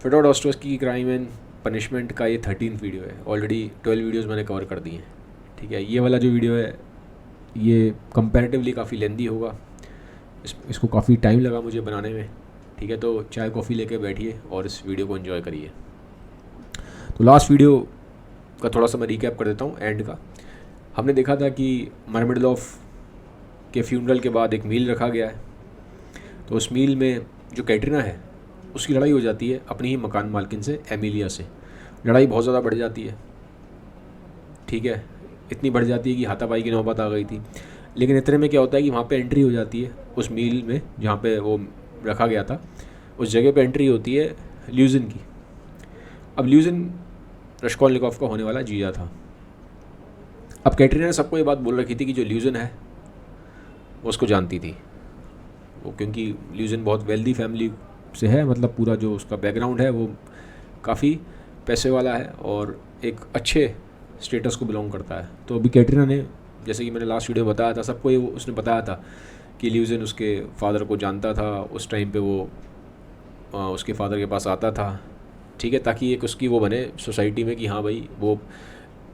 Fedora डॉस्टोव्स्की की crime and punishment का ये 13th वीडियो है। ऑलरेडी 12 वीडियोज़ मैंने कवर कर दिए हैं। ठीक है, ये वाला जो वीडियो है ये कंपैरेटिवली काफ़ी लेंदी होगा, इसको काफ़ी टाइम लगा मुझे बनाने में। ठीक है, तो चाय कॉफ़ी लेके बैठिए और इस वीडियो को एंजॉय करिए। तो लास्ट वीडियो का थोड़ा सा मैं रिकैप कर देता हूँ एंड का। हमने देखा था कि मरमेडलोफ के फ्यूनरल के बाद एक मील रखा गया है। तो उस मील में जो कैटरीना है उसकी लड़ाई हो जाती है अपनी ही मकान मालकिन से, एमिलिया से। लड़ाई बहुत ज़्यादा बढ़ जाती है। ठीक है, इतनी बढ़ जाती है कि हाथापाई की नौबत आ गई थी। लेकिन इतने में क्या होता है कि वहाँ पे एंट्री हो जाती है उस मील में जहाँ पे वो रखा गया था, उस जगह पे एंट्री होती है ल्यूजिन की। अब ल्यूजिन रश्कोलनिकोव का होने वाला जीजा था। अब कैटरीना ने सबको ये बात बोल रखी थी कि जो ल्यूजिन है वो उसको जानती थी, वो क्योंकि ल्यूजिन बहुत वेल्दी फैमिली से है, मतलब पूरा जो उसका बैकग्राउंड है वो काफ़ी पैसे वाला है और एक अच्छे स्टेटस को बिलोंग करता है। तो अभी कैटरीना ने, जैसे कि मैंने लास्ट वीडियो में बताया था, सबको ये उसने बताया था कि ल्यूजिन उसके फादर को जानता था। उस टाइम पे वो उसके फादर के पास आता था। ठीक है, ताकि एक उसकी वो बने सोसाइटी में कि हाँ भाई वो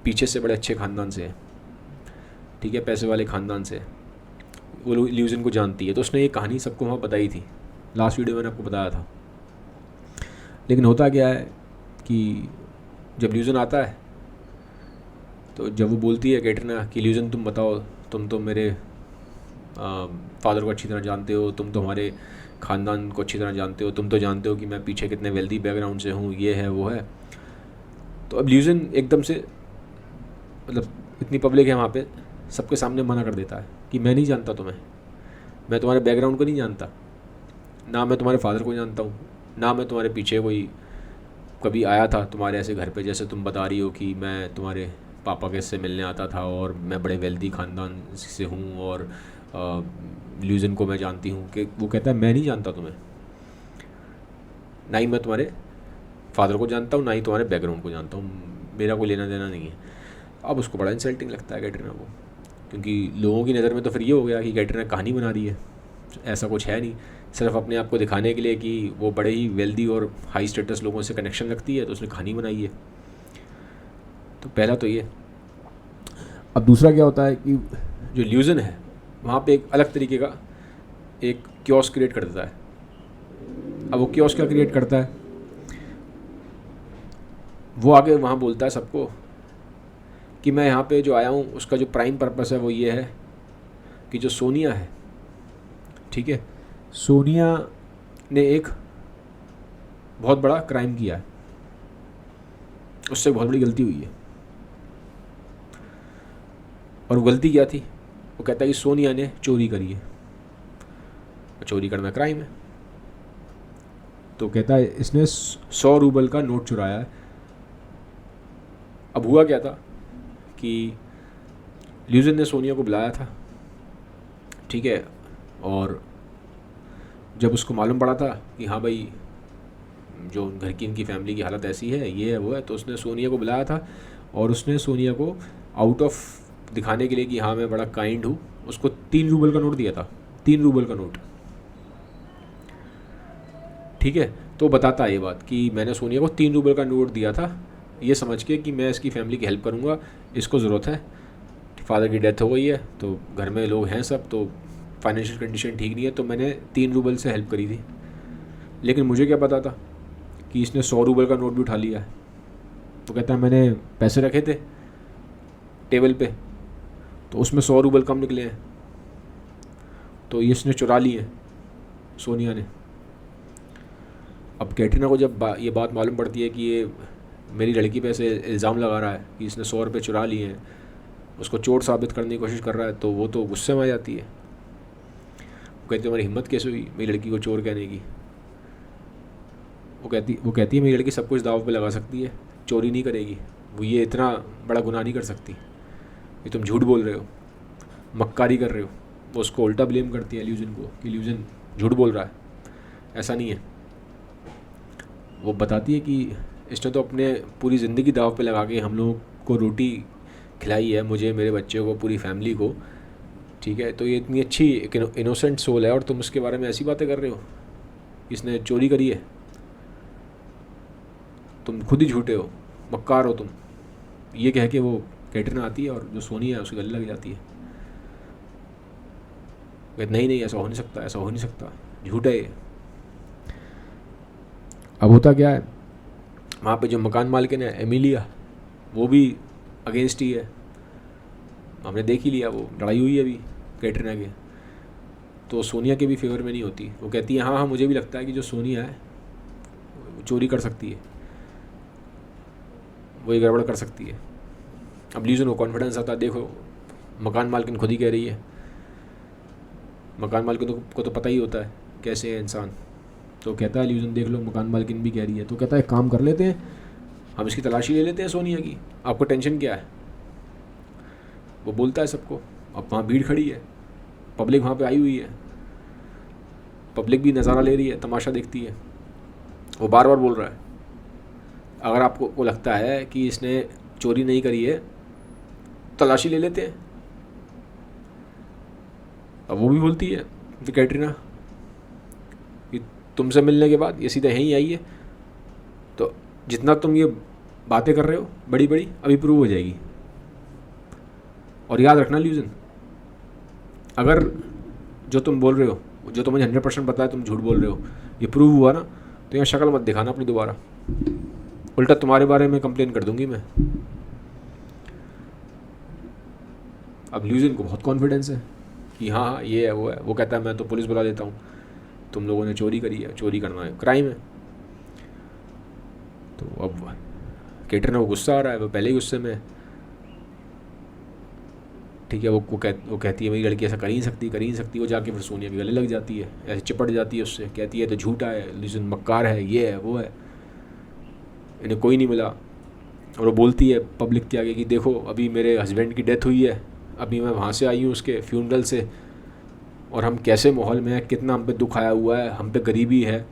पीछे से बड़े अच्छे ख़ानदान से है। ठीक है, पैसे वाले ख़ानदान से वो ल्यूजिन को जानती है। तो उसने ये कहानी सबको वहाँ बताई थी, लास्ट वीडियो मैंने आपको बताया था। लेकिन होता क्या है कि जब ल्यूजिन आता है तो जब वो बोलती है कैटरीना कि ल्यूजिन तुम बताओ, तुम तो मेरे फादर को अच्छी तरह जानते हो, तुम तो हमारे ख़ानदान को अच्छी तरह जानते हो, तुम तो जानते हो कि मैं पीछे कितने वेल्दी बैकग्राउंड से हूँ, ये है वो है। तो अब ल्यूजिन एकदम से, मतलब इतनी पब्लिक है वहाँ पे, सबके सामने मना कर देता है कि मैं नहीं जानता तुम्हें, मैं तुम्हारे बैकग्राउंड को नहीं जानता, ना मैं तुम्हारे फादर को जानता हूँ, ना मैं तुम्हारे पीछे कोई कभी आया था तुम्हारे ऐसे घर पे जैसे तुम बता रही हो कि मैं तुम्हारे पापा के से मिलने आता था और मैं बड़े वेल्दी ख़ानदान से हूँ और ल्यूजिन को मैं जानती हूँ। कि वो कहता है मैं नहीं जानता तुम्हें, ना ही मैं तुम्हारे फादर को जानता हूँ, ना ही तुम्हारे बैकग्राउंड को जानता हूँ, मेरा कोई लेना देना नहीं है। अब उसको बड़ा इंसल्टिंग लगता है कैटरीना को, क्योंकि लोगों की नज़र में तो फिर ये हो गया कि कैटरीना कहानी बना रही है, ऐसा कुछ है नहीं, सिर्फ अपने आप को दिखाने के लिए कि वो बड़े ही वेल्दी और हाई स्टेटस लोगों से कनेक्शन रखती है तो उसने कहानी बनाई है। तो पहला तो ये। अब दूसरा क्या होता है कि जो ल्यूजिन है वहाँ पे एक अलग तरीके का एक क्योस क्रिएट कर देता है। अब वो क्योस क्या क्रिएट करता है, वो आगे वहाँ बोलता है सबको कि मैं यहाँ पे जो आया हूँ उसका जो प्राइम पर्पस है वो ये है कि जो सोनिया है, ठीक है, सोनिया ने एक बहुत बड़ा क्राइम किया है, उससे बहुत बड़ी गलती हुई है। और वो गलती क्या थी, वो कहता है कि सोनिया ने चोरी करी है, चोरी करना क्राइम है। तो कहता है इसने 100 रूबल का नोट चुराया है। अब हुआ क्या था कि ल्यूजिन ने सोनिया को बुलाया था, ठीक है, और जब उसको मालूम पड़ा था कि हाँ भाई जो घर की इनकी फैमिली की हालत ऐसी है, ये है वो है, तो उसने सोनिया को बुलाया था और उसने सोनिया को आउट ऑफ दिखाने के लिए कि हाँ मैं बड़ा काइंड हूँ, उसको 3 रूबल का नोट दिया था, 3 रूबल का नोट। ठीक है, तो बताता है ये बात कि मैंने सोनिया को 3 रूबल का नोट दिया था ये समझ के कि मैं इसकी फैमिली की हेल्प करूँगा, इसको ज़रूरत है, फादर की डेथ हो गई है तो घर में लोग हैं सब, तो फाइनेंशियल कंडीशन ठीक नहीं है, तो मैंने 3 रूबल से हेल्प करी थी। लेकिन मुझे क्या पता था कि इसने 100 रूबल का नोट भी उठा लिया है। तो कहता है मैंने पैसे रखे थे टेबल पे तो उसमें 100 रूबल कम निकले हैं, तो ये इसने चुरा लिए हैं सोनिया ने। अब कैटरीना को जब ये बात मालूम पड़ती है कि ये मेरी लड़की पे ऐसे इल्ज़ाम लगा रहा है कि इसने 100 रुपये चुरा लिए हैं, उसको चोट साबित करने की कोशिश कर रहा है, तो वो तो गुस्से में आ जाती है। वो कहती है हमारी हिम्मत कैसे हुई मेरी लड़की को चोर कहने की। वो कहती है मेरी लड़की सब कुछ दाव पे लगा सकती है, चोरी नहीं करेगी, वो ये इतना बड़ा गुनाह नहीं कर सकती, ये तुम झूठ बोल रहे हो, मक्कारी कर रहे हो। वो उसको उल्टा ब्लेम करती है ल्यूजिन को कि ल्यूजिन झूठ बोल रहा है, ऐसा नहीं है। वो बताती है कि इसने तो अपने पूरी ज़िंदगी दाव पे लगा के हम लोगों को रोटी खिलाई है, मुझे, मेरे बच्चे को, पूरी फैमिली को, ठीक है, तो ये इतनी अच्छी इनोसेंट सोल है और तुम उसके बारे में ऐसी बातें कर रहे हो, इसने चोरी करी है। तुम खुद ही झूठे हो, मक्कार हो तुम। ये कह के वो कैटरीना आती है और जो सोनिया है उसकी गले लग जाती है। कहते नहीं नहीं ऐसा हो नहीं सकता, ऐसा हो नहीं सकता, झूठा है ये। अब होता क्या है, वहाँ पे जो मकान मालिकिन है एमिलिया, वो भी अगेंस्ट ही है। हमने देख ही लिया, वो लड़ाई हुई है अभी कैटरीना के, तो सोनिया के भी फेवर में नहीं होती। वो कहती है हाँ हाँ मुझे भी लगता है कि जो सोनिया है वो चोरी कर सकती है, वो ये गड़बड़ कर सकती है। अब लीजन को कॉन्फिडेंस आता है, देखो मकान मालकिन खुद ही कह रही है। मकान मालकिन को तो पता ही होता है कैसे है इंसान, तो कहता है ल्यूजन देख लो मकान मालकिन भी कह रही है। तो कहता है काम कर लेते हैं, हम इसकी तलाशी ले लेते हैं सोनिया की, आपको टेंशन क्या है। वो बोलता है सबको। अब वहाँ भीड़ खड़ी है, पब्लिक वहाँ पे आई हुई है, पब्लिक भी नज़ारा ले रही है, तमाशा देखती है। वो बार बार बोल रहा है अगर आपको को लगता है कि इसने चोरी नहीं करी है तलाशी ले लेते हैं। अब वो भी बोलती है कैटरीना कि तुमसे मिलने के बाद ये सीधा यहीं आई है, तो जितना तुम ये बातें कर रहे हो बड़ी बड़ी अभी प्रूव हो जाएगी। और याद रखना ल्यूजन, अगर जो तुम बोल रहे हो, जो तुम्हें 100% पता है तुम झूठ बोल रहे हो, ये प्रूव हुआ ना, तो यहाँ शक्ल मत दिखाना अपनी दोबारा, उल्टा तुम्हारे बारे में कंप्लेन कर दूंगी मैं। अब ल्यूजन को बहुत कॉन्फिडेंस है कि हाँ हाँ ये है वो है। वो कहता है मैं तो पुलिस बुला देता हूँ, तुम लोगों ने चोरी करी है, चोरी करना है क्राइम है। तो अब कैटरीना को गुस्सा आ रहा है, वो पहले ही गुस्से में है। ठीक है, वो कहती है मेरी लड़की ऐसा कर ही नहीं सकती। वो जाके फिर सोनिया के गले लग जाती है, ऐसे चिपट जाती है उससे, कहती है तो झूठा है, ल्यूजन मक्कार है, ये है वो है, इन्हें कोई नहीं मिला। और वो बोलती है पब्लिक के आगे कि देखो अभी मेरे हस्बैंड की डेथ हुई है, अभी मैं वहाँ से आई हूँ उसके फ्यूनरल से, और हम कैसे माहौल में हैं, कितना हम पे दुख आया हुआ है, हम पे गरीबी है,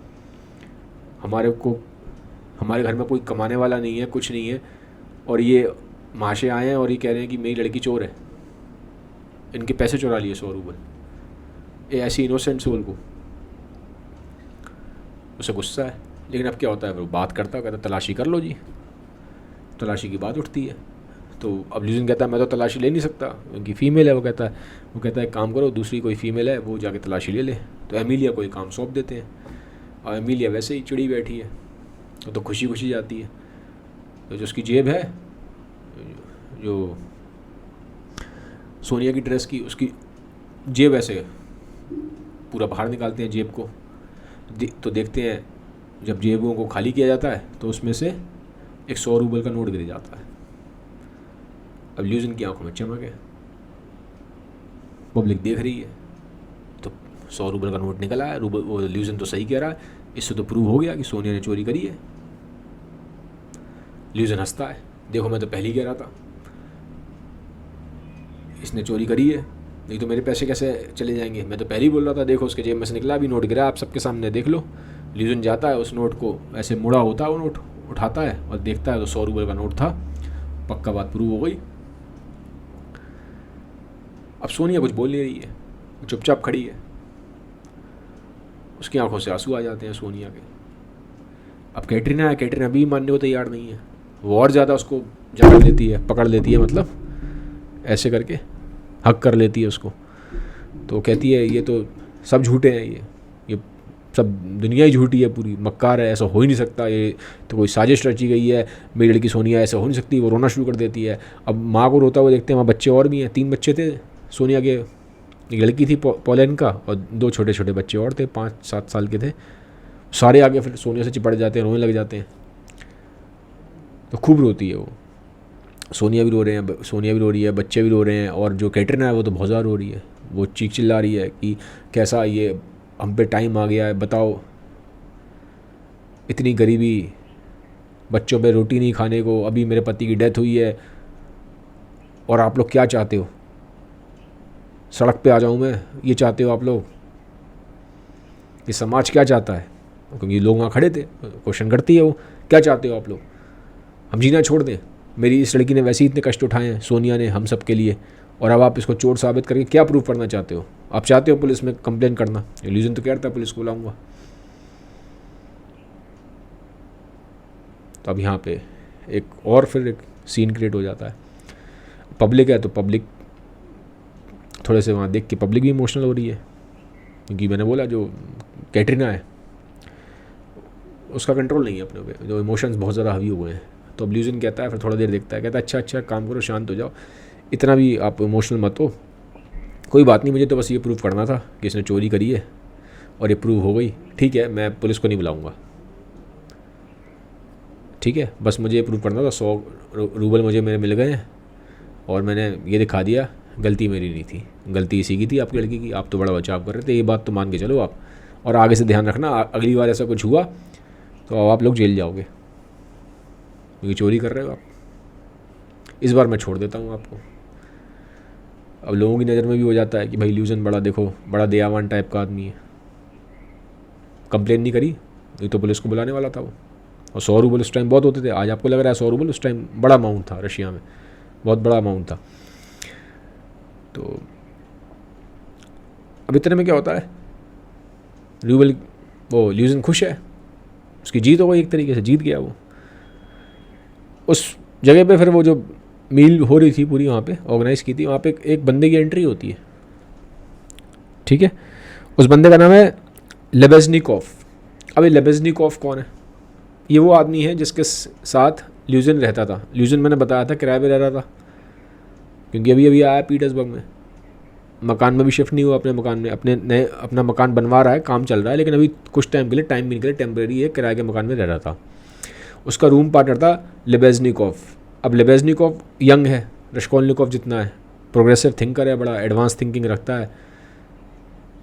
हमारे घर में कोई कमाने वाला नहीं है, कुछ नहीं है, और ये माशे आए हैं और ये कह रहे हैं कि मेरी लड़की चोर है, इनके पैसे चुरा लिए 100 रूबल। ये ऐसी इनोसेंट सोल को उसे गुस्सा है। लेकिन अब क्या होता है, वो बात करता है, कहता तलाशी कर लो जी। तलाशी की बात उठती है, तो अब ल्यूजन कहता है मैं तो तलाशी ले नहीं सकता, उनकी फ़ीमेल है। वो कहता है एक काम करो, दूसरी कोई फ़ीमेल है वो जाके तलाशी ले ले। तो एमिलिया को काम सौंप देते हैं, और एमिलिया वैसे ही चिड़ी बैठी है, तो खुशी खुशी जाती है। तो जो उसकी जेब है, जो सोनिया की ड्रेस की, उसकी जेब ऐसे पूरा बाहर निकालते हैं जेब को, तो देखते हैं जब जेबों को खाली किया जाता है तो उसमें से एक 100 रूबल का नोट गिर जाता है। अब ल्यूजन की आंखों में चमक है, पब्लिक देख रही है, तो 100 रूबल का नोट निकला है। वो ल्यूजन तो सही कह रहा है, इससे तो प्रूव हो गया कि सोनिया ने चोरी करी है। ल्यूजन हंसता है, देखो मैं तो पहले ही कह रहा था इसने चोरी करी है, नहीं तो मेरे पैसे कैसे चले जाएंगे, मैं तो पहले ही बोल रहा था। देखो उसके जेब में से निकला, अभी नोट गिरा आप सबके सामने देख लो। ल्यूजन जाता है, उस नोट को ऐसे मुड़ा होता है, वो नोट उठाता है और देखता है तो 100 रूबल का नोट था। पक्का बात प्रूव हो गई। अब सोनिया कुछ बोल नहीं रही है, चुपचाप खड़ी है, उसकी आंखों से आंसू आ जाते हैं सोनिया के। अब कैटरीना भी मानने को तैयार नहीं है, वो और ज़्यादा उसको पकड़ लेती है, मतलब ऐसे करके हक कर लेती है उसको। तो कहती है ये तो सब झूठे हैं, ये सब दुनिया ही झूठी है, पूरी मक्कार है, ऐसा हो ही नहीं सकता, ये तो कोई साजिश रची गई है, मेरी लड़की सोनिया ऐसा हो नहीं सकती। वो रोना शुरू कर देती है। अब माँ को रोता हुआ देखते हैं, वहाँ बच्चे और भी हैं, 3 बच्चे थे सोनिया के, एक लड़की थी पोलैंड का और 2 छोटे छोटे बच्चे और थे, 5-7 साल के थे। सारे आगे फिर सोनिया से चिपट जाते हैं, रोने लग जाते हैं। तो खूब रोती है वो, सोनिया भी रो रही है, बच्चे भी रो रहे हैं, और जो कैटरीना है वो तो बहुत ज़्यादा रो रही है। वो चीख चिल्ला रही है कि कैसा ये हम पे टाइम आ गया है, बताओ इतनी गरीबी, बच्चों पे रोटी नहीं खाने को, अभी मेरे पति की डेथ हुई है, और आप लोग क्या चाहते हो, सड़क पे आ जाऊं मैं, ये चाहते हो आप लोग, ये समाज क्या चाहता है? क्योंकि लोग वहाँ खड़े थे, क्वेश्चन करती है वो, क्या चाहते हो आप लोग, हम जीना छोड़ दें? मेरी इस लड़की ने वैसे ही इतने कष्ट उठाए हैं, सोनिया ने, हम सब के लिए, और अब आप इसको चोर साबित करके क्या प्रूफ करना चाहते हो? आप चाहते हो पुलिस में कंप्लेन करना? ल्यूजन तो कहता है पुलिस को बुलाऊंगा। तो अब यहाँ पे एक और फिर एक सीन क्रिएट हो जाता है। पब्लिक है तो पब्लिक थोड़े से वहाँ देख के पब्लिक भी इमोशनल हो रही है, क्योंकि मैंने बोला जो कैटरीना है उसका कंट्रोल नहीं है अपने पे, जो इमोशंस बहुत ज़्यादा हावी हुए हैं। तो अब ल्यूजन कहता है, फिर थोड़ा देर देखता है, कहता है अच्छा काम करो, शांत हो जाओ, इतना भी आप इमोशनल मत हो, कोई बात नहीं, मुझे तो बस ये प्रूव करना था कि इसने चोरी करी है और ये प्रूव हो गई, ठीक है, मैं पुलिस को नहीं बुलाऊंगा, ठीक है, बस मुझे ये प्रूव करना था, 100 रूबल मुझे मेरे मिल गए हैं और मैंने ये दिखा दिया, गलती मेरी नहीं थी, गलती इसी की थी आपकी लड़की की, आप तो बड़ा बचाव कर रहे थे, ये बात तो मान के चलो आप, और आगे से ध्यान रखना, अगली बार ऐसा कुछ हुआ तो अब आप लोग जेल जाओगे, क्योंकि चोरी कर रहे हो आप, इस बार मैं छोड़ देता हूँ आपको। अब लोगों की नज़र में भी हो जाता है कि भाई ल्यूजन बड़ा, देखो बड़ा दयावान टाइप का आदमी है, कंप्लेन नहीं करी, ये तो पुलिस को बुलाने वाला था वो, और 100 रूबल उस टाइम बहुत होते थे, आज आपको लग रहा है 100 रूबल उस टाइम बड़ा अमाउंट था, रशिया में बहुत बड़ा अमाउंट था। तो अब इतने में क्या होता है, रूबल वो ल्यूजन खुश है, उसकी जीत हो गई, एक तरीके से जीत गया वो। उस जगह पे फिर वो जो मील हो रही थी पूरी वहाँ पे ऑर्गेनाइज़ की थी, वहाँ पे एक बंदे की एंट्री होती है, ठीक है, उस बंदे का नाम है लेबेज़निकोव। अब ये लेबेज़निकोव कौन है? ये वो आदमी है जिसके साथ ल्यूजन रहता था। ल्यूजन मैंने बताया था किराए पे रह रहा था, क्योंकि अभी अभी आया पीटर्सबर्ग में, मकान में भी शिफ्ट नहीं हुआ, अपने मकान में, अपने नए अपना मकान बनवा रहा है, काम चल रहा है, लेकिन अभी कुछ टाइम के लिए, टाइम भी के लिए टेम्परेरी है, किराए के मकान में रह रहा था। उसका रूम पार्टनर था लेबेज़निकोव। अब लेबेज़निकोव यंग है, रश्कोलनिकोव जितना है, प्रोग्रेसिव थिंकर है, बड़ा एडवांस थिंकिंग रखता है,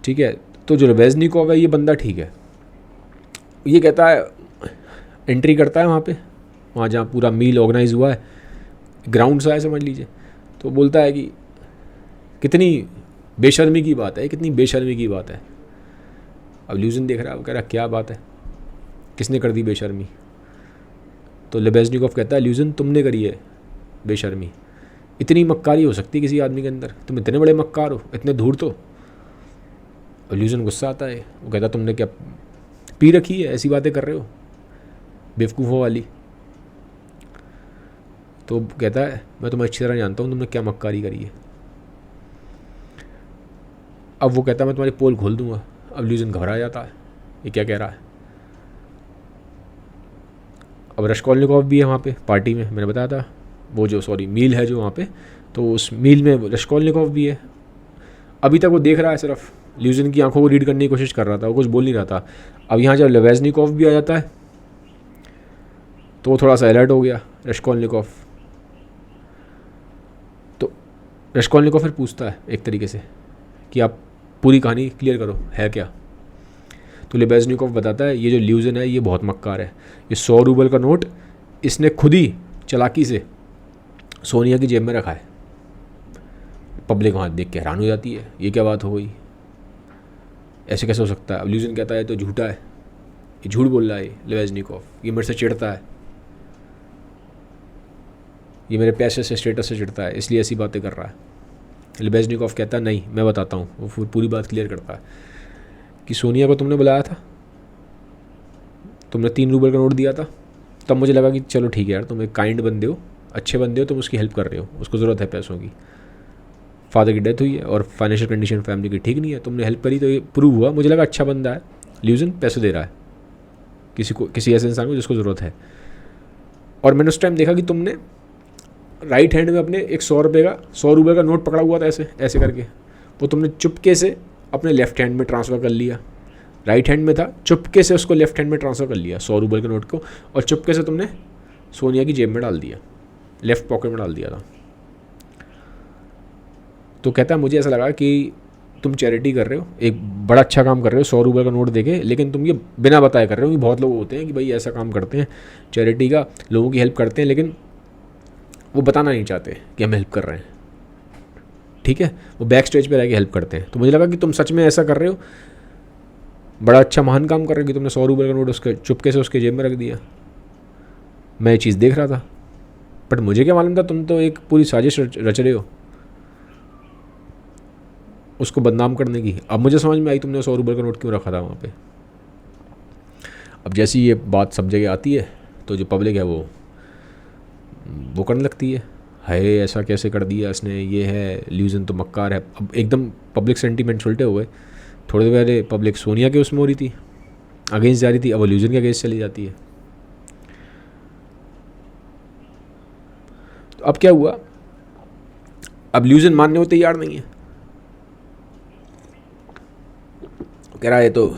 ठीक है। तो जो लेबेज़निकोव है ये बंदा ठीक है, ये कहता है, एंट्री करता है वहाँ जहाँ पूरा मील ऑर्गेनाइज हुआ है, ग्राउंड सा है समझ लीजिए, तो बोलता है कि कितनी बेशर्मी की बात है, कितनी बेशर्मी की बात है। अब ल्यूजन देख रहा है, वो कह रहा क्या बात है, किसने कर दी बेशर्मी? तो लेबेज़निकोव कहता है ल्यूजन तुमने करी है बेशर्मी, इतनी मक्कारी हो सकती है किसी आदमी के अंदर, तुम इतने बड़े मक्कार हो, इतने धूर्त हो। और ल्यूजन गुस्सा आता है, वो कहता तुमने क्या पी रखी है, ऐसी बातें कर रहे हो बेवकूफ़ों वाली? तो कहता है मैं तुम्हें अच्छी तरह जानता हूँ तुमने क्या मक्कारी करी है। अब वो कहता है मैं तुम्हारी पोल खोल दूंगा। अब ल्यूजन घबरा जाता है, ये क्या कह रहा है। अब रश्कोलनिकोव भी है वहाँ पे पार्टी में, मैंने बताया था वो जो मील है जो वहाँ पे, तो उस मील में रश्कोलनिकोव भी है। अभी तक वो देख रहा है, सिर्फ ल्यूजन की आंखों को रीड करने की कोशिश कर रहा था, वो कुछ बोल नहीं रहा था। अब यहाँ जब लेबेज़निकोव भी आ जाता है तो वो थोड़ा सा अलर्ट हो गया रश्कोलनिकोव। तो रश्कोलनिकोव फिर पूछता है एक तरीके से कि आप पूरी कहानी क्लियर करो, है क्या? तो लेबेज़निकोव बताता है ये जो ल्यूजन है ये बहुत मक्कार है, ये 100 रूबल का नोट इसने खुद ही चालाकी से सोनिया की जेब में रखा है। पब्लिक वहाँ देख के हैरान हो जाती है, ये क्या बात हो गई, ऐसे कैसे हो सकता है? अब ल्यूजन कहता है तो झूठा है, ये झूठ बोल रहा है लेबेज़निकोव, ये मेरे से चिढ़ता है, ये मेरे पैसे से, स्टेटस से चिढ़ता है, इसलिए ऐसी बातें कर रहा है। लेबेज़निकोव कहता है नहीं मैं बताता हूँ, वो पूरी बात क्लियर करता है कि सोनिया को तुमने बुलाया था, तुमने 3 रूबल का नोट दिया था, तब मुझे लगा कि चलो ठीक है यार, तुम एक काइंड बंदे हो, अच्छे बंदे हो, तुम उसकी हेल्प कर रहे हो, उसको ज़रूरत है पैसों की, फादर की डेथ हुई है और फाइनेंशियल कंडीशन फैमिली की ठीक नहीं है, तुमने हेल्प करी तो ये प्रूव हुआ, मुझे लगा अच्छा बंदा है ल्यूजन, पैसे दे रहा है किसी ऐसे इंसान को जिसको ज़रूरत है। और मैंने उस टाइम देखा कि तुमने राइट हैंड में अपने एक 100 रूपये का नोट पकड़ा हुआ था, ऐसे करके, वो तुमने चुपके से अपने लेफ्ट हैंड में ट्रांसफ़र कर लिया। राइट हैंड में था, चुपके से उसको लेफ्ट हैंड में ट्रांसफ़र कर लिया 100 रूपये के नोट को, और चुपके से तुमने सोनिया की जेब में डाल दिया, लेफ्ट पॉकेट में डाल दिया था। तो कहता है मुझे ऐसा लगा कि तुम चैरिटी कर रहे हो, एक बड़ा अच्छा काम कर रहे हो 100 रूपये का नोट देके, लेकिन तुम ये बिना बताए कर रहे हो। कि बहुत लोग होते हैं कि भाई ऐसा काम करते हैं चैरिटी का, लोगों की हेल्प करते हैं, लेकिन वो बताना नहीं चाहते कि हम हेल्प कर रहे हैं, ठीक है, वो बैक स्टेज पे रह के हेल्प करते हैं। तो मुझे लगा कि तुम सच में ऐसा कर रहे हो, बड़ा अच्छा महान काम कर रहे हो कि तुमने 100 रूपये का नोट उसके चुपके से उसके जेब में रख दिया। मैं ये चीज़ देख रहा था, बट मुझे क्या मालूम था तुम तो एक पूरी साजिश रच रहे हो उसको बदनाम करने की। अब मुझे समझ में आई तुमने 100 रूपये का नोट क्यों रखा था वहाँ पे। अब जैसी ये बात सब जगह आती है तो जो पब्लिक है वो करने लगती है, हाय ऐसा कैसे कर दिया इसने, ये है ल्यूजन तो मक्कार है। अब एकदम पब्लिक सेंटीमेंट उल्टे हुए। थोड़ी देर पहले पब्लिक सोनिया के उसमें हो रही थी, अगेंस्ट जा रही थी, अब वो ल्यूजन के अगेंस्ट चली जाती है। तो अब क्या हुआ, अब ल्यूजन मानने को तैयार नहीं है, कह रहा है तो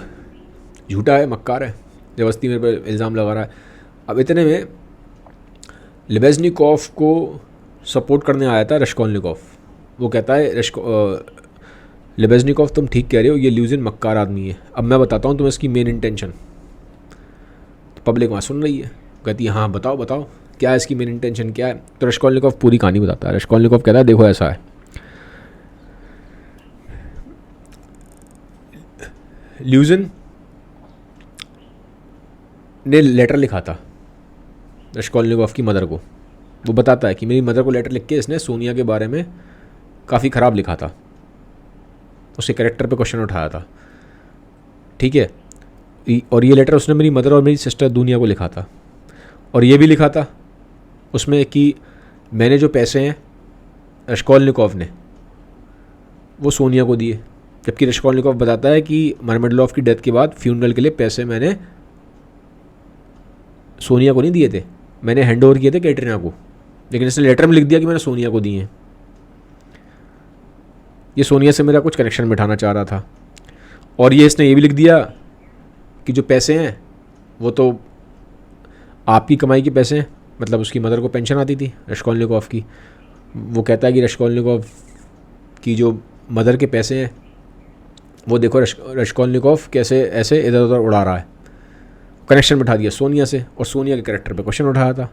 झूठा है, मक्कार है, जबरदस्ती मेरे पर इल्ज़ाम लगा रहा है। अब इतने में लेबेज़निकोव को सपोर्ट करने आया था रश्कोलनिकोव। वो कहता है लेबेज़निकोव तुम ठीक कह रहे हो, ये ल्यूजन मक्कार आदमी है, अब मैं बताता हूँ तुम्हें इसकी मेन इंटेंशन। तो पब्लिक वहाँ सुन रही है, कहती है हाँ बताओ बताओ क्या है इसकी मेन इंटेंशन क्या है। तो रश्कोलनिकोव पूरी कहानी बताता है। रश्कोलनिकोव कहता है देखो ऐसा है, ल्यूजन ने लेटर लिखा था रश्कोलनिकोव की मदर को। वो बताता है कि मेरी मदर को लेटर लिख के इसने सोनिया के बारे में काफ़ी ख़राब लिखा था, उसके कैरेक्टर पे क्वेश्चन उठाया था, ठीक है। और ये लेटर उसने मेरी मदर और मेरी सिस्टर दुनिया को लिखा था, और ये भी लिखा था उसमें कि मैंने जो पैसे हैं रश्कोलनिकोव ने वो सोनिया को दिए, जबकि रश्कोलनिकोव बताता है कि मरमेडलोव की डेथ के बाद फ्यूनरल के लिए पैसे मैंने सोनिया को नहीं दिए थे, मैंने हैंड ओवर किए थे कैटरीना को, लेकिन इसने लेटर में लिख दिया कि मैंने सोनिया को दिए हैं। ये सोनिया से मेरा कुछ कनेक्शन बिठाना चाह रहा था। और ये इसने ये भी लिख दिया कि जो पैसे हैं वो तो आपकी कमाई के पैसे हैं, मतलब उसकी मदर को पेंशन आती थी रश्कोलनिकोव की। वो कहता है कि रश्कोलनिकोव की जो मदर के पैसे हैं वो देखो रश्कोलनिकोव कैसे ऐसे इधर उधर उड़ा रहा है, कनेक्शन बिठा दिया सोनिया से, और सोनिया के कैरेक्टर पे क्वेश्चन उठाया था।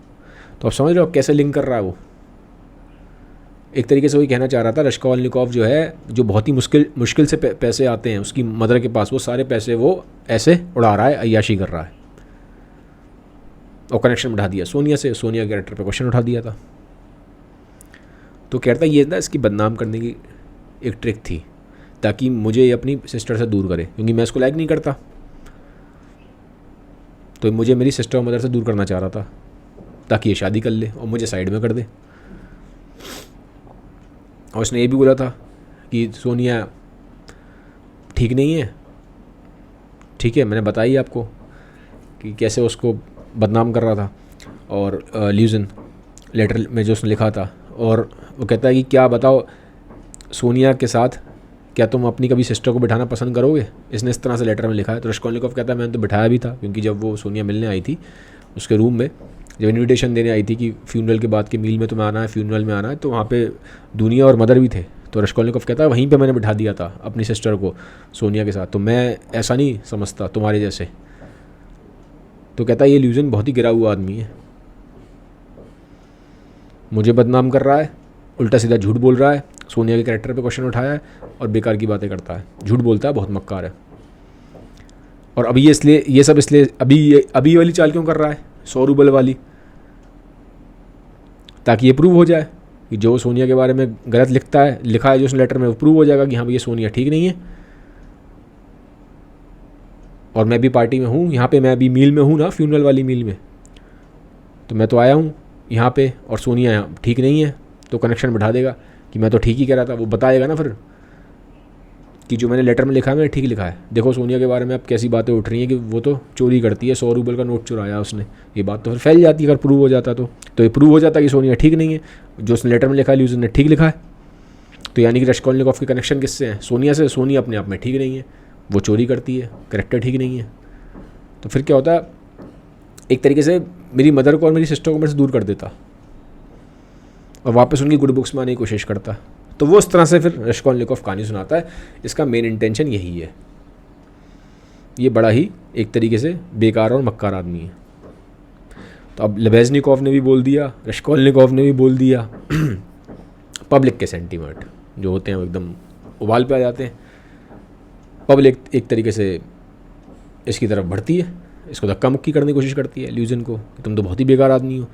तो आप समझ रहे हो कैसे लिंक कर रहा है वो। एक तरीके से वही कहना चाह रहा था रश्कोलनिकोव जो है, जो बहुत ही मुश्किल से पैसे आते हैं उसकी मदर के पास, वो सारे पैसे वो ऐसे उड़ा रहा है, अय्याशी कर रहा है, और कनेक्शन बिठा दिया सोनिया से, सोनिया के कैरेक्टर पे क्वेश्चन उठा दिया था। तो कहता ये ना इसकी बदनाम करने की एक ट्रिक थी, ताकि मुझे ये अपनी सिस्टर से दूर करे, क्योंकि मैं इसको लाइक नहीं करता, तो मुझे मेरी सिस्टर और मदर से दूर करना चाह रहा था ताकि ये शादी कर ले और मुझे साइड में कर दे। और उसने ये भी बोला था कि सोनिया ठीक नहीं है, ठीक है, मैंने बताई आपको कि कैसे उसको बदनाम कर रहा था, और ल्यूजन लेटर में जो उसने लिखा था। और वो कहता है कि क्या बताओ सोनिया के साथ क्या तुम अपनी कभी सिस्टर को बिठाना पसंद करोगे, इसने इस तरह से लेटर में लिखा है। तो रश्कोलनिकोव कहता है मैंने तो बिठाया भी था, क्योंकि जब वो सोनिया मिलने आई थी उसके रूम में, जब इनविटेशन देने आई थी कि फ्यूनरल के बाद के मील में तुम्हें आना है, फ्यूनरल में आना है, तो वहाँ पे दुनिया और मदर भी थे। तो रश्कोलनिकोव कहता है वहीं पे मैंने बिठा दिया था अपनी सिस्टर को सोनिया के साथ, तो मैं ऐसा नहीं समझता तुम्हारे जैसे। तो कहता है ये ल्यूजन बहुत ही गिरा हुआ आदमी है, मुझे बदनाम कर रहा है, उल्टा सीधा झूठ बोल रहा है, सोनिया के कैरेक्टर पे क्वेश्चन उठाया है और बेकार की बातें करता है, झूठ बोलता है, बहुत मक्कार है। और अभी ये सब इसलिए अभी वाली चाल क्यों कर रहा है, 100 रूबल वाली, ताकि ये प्रूव हो जाए कि जो सोनिया के बारे में गलत लिखा है जो उस लेटर में, वो प्रूव हो जाएगा कि हाँ भाई ये सोनिया ठीक नहीं है। और मैं भी पार्टी में हूँ, यहाँ पे मैं अभी मील में हूँ ना, फ्यूनरल वाली मील में, तो मैं तो आया हूँ यहाँ पे और सोनिया यहाँ ठीक नहीं है, तो कनेक्शन बिठा देगा कि मैं तो ठीक ही कह रहा था। वो बताएगा ना फिर कि जो मैंने लेटर में लिखा है मैंने ठीक लिखा है, देखो सोनिया के बारे में अब कैसी बातें उठ रही हैं कि वो तो चोरी करती है, 100 रूबल का नोट चुराया उसने, ये बात तो फिर फैल जाती है अगर प्रूव हो जाता तो ये प्रूव हो जाता कि सोनिया ठीक नहीं है, जो उसने लेटर में लिखा है ल्यूजन ने ठीक लिखा है। तो यानी कि रश्कोलनिकोव के कनेक्शन किससे हैं, सोनिया से। सोनिया अपने आप में ठीक नहीं है, वो चोरी करती है, करेक्टर ठीक नहीं है। तो फिर क्या होता है, एक तरीके से मेरी मदर को और मेरी सिस्टर को मेरे से दूर कर देता और वापस उनकी गुड बुक्स में आने की कोशिश करता। तो वो उस तरह से फिर रश्कोलनिकोव कहानी सुनाता है। इसका मेन इंटेंशन यही है। ये बड़ा ही एक तरीके से बेकार और मक्कार आदमी है। तो अब लेबेज़निकोव ने भी बोल दिया, रश्कोलनिकोव ने भी बोल दिया। पब्लिक के सेंटीमेंट जो होते हैं वो एकदम उबाल पे आ जाते हैं। पब्लिक एक तरीके से इसकी तरफ बढ़ती है, इसको धक्का मुक्की करने की कोशिश करती है ल्यूजन को कि तुम तो बहुत ही बेकार आदमी हो,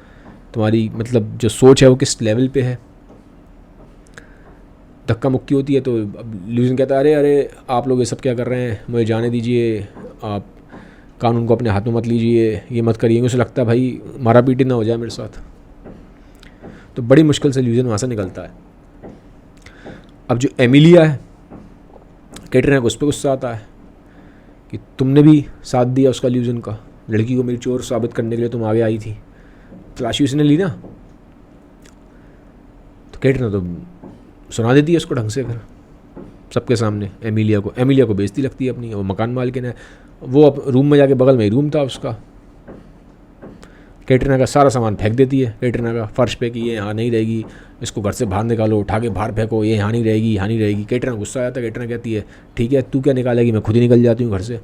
तुम्हारी मतलब जो सोच है वो किस लेवल पे है। धक्का मुक्की होती है। तो अब ल्यूजन कहता है अरे आप लोग ये सब क्या कर रहे हैं, मुझे जाने दीजिए, आप कानून को अपने हाथ में मत लीजिए, ये मत करिए, उसे लगता है भाई मारा पीटी ना हो जाए मेरे साथ। तो बड़ी मुश्किल से ल्यूजन वहाँ से निकलता है। अब जो एमिलिया है, कैटरीना को उस पर गुस्सा आता है कि तुमने भी साथ दिया उसका ल्यूजन का, लड़की को मेरी चोर साबित करने के लिए तुम आगे आई थी, तलाशी उसने ली ना। तो कैटरीना तो सुना देती है उसको ढंग से, फिर सबके सामने एमिलिया को बेइज्जती लगती है अपनी। वो मकान मालिक है, वो रूम में जाके, बगल में ही रूम था उसका, कैटरीना का सारा सामान फेंक देती है कैटरीना का फर्श पे कि ये यहाँ नहीं रहेगी, इसको घर से बाहर निकालो, उठा के बाहर फेंको, ये यहाँ नहीं रहेगी, यहाँ नहीं रहेगी। कैटरीना गुस्सा आया था, कैटरीना कहती है ठीक है तू क्या निकालेगी, मैं खुद ही निकल जाती हूँ घर से।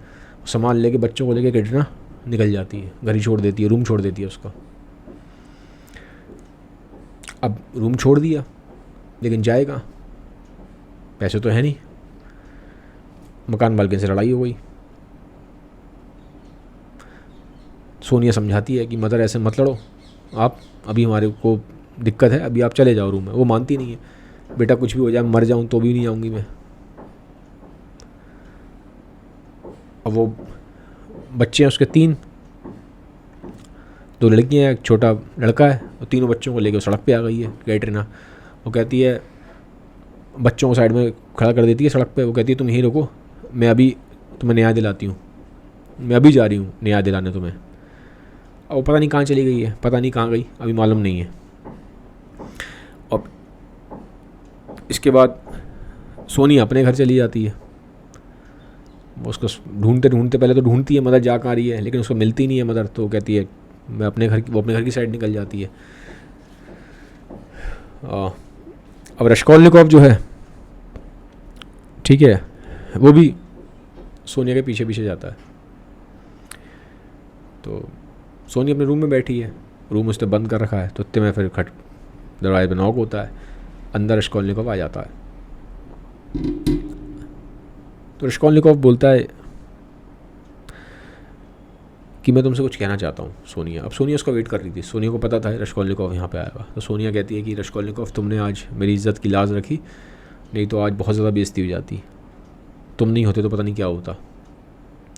सामान लेके बच्चों को लेके कैटरीना निकल जाती है, घर ही छोड़ देती है, रूम छोड़ देती है उसका। अब रूम छोड़ दिया लेकिन जाए कहाँ, पैसे तो है नहीं। मकान मालिक से लड़ाई हो गई। सोनिया समझाती है कि मदर ऐसे मत लड़ो आप, अभी हमारे को दिक्कत है, अभी आप चले जाओ रूम में। वो मानती नहीं है, बेटा कुछ भी हो जाए, मर जाऊं तो भी नहीं आऊँगी मैं। अब वो बच्चे हैं उसके 3, 2 लड़कियाँ हैं, एक छोटा लड़का है, और तीनों बच्चों को लेकर सड़क पे आ गई है कैटरीना। वो कहती है, बच्चों को साइड में खड़ा कर देती है सड़क पे। वो कहती है तुम यहीं रुको, मैं अभी तुम्हें न्याय दिलाती हूँ, मैं अभी जा रही हूँ न्याय दिलाने तुम्हें। और पता नहीं कहाँ चली गई है, पता नहीं कहाँ गई, अभी मालूम नहीं है। और इसके बाद सोनिया अपने घर चली जाती है। वो उसको ढूंढते ढूंढते, पहले तो ढूंढती है मदर जा कहाँ रही है, लेकिन उसको मिलती नहीं है मदर। तो कहती है मैं अपने घर की, वो अपने घर की साइड निकल जाती है। अब रश्कोलनिकोव जो है, ठीक है, वो भी सोनिया के पीछे पीछे जाता है। तो सोनिया अपने रूम में बैठी है, रूम उसने बंद कर रखा है। तो इतने में फिर दरवाजे पर नॉक होता है, अंदर रश्कोलनिकोव आ जाता है। तो रश्कोलनिकोव बोलता है कि मैं तुमसे कुछ कहना चाहता हूँ सोनिया। अब सोनिया उसका वेट कर रही थी, सोनिया को पता था रश्कोलनिकोव यहाँ पे आएगा। तो सोनिया कहती है कि रश्कोलनिकोव तुमने आज मेरी इज़्ज़त की लाज रखी, नहीं तो आज बहुत ज़्यादा बेइज्जती हो जाती, तुम नहीं होते तो पता नहीं क्या होता।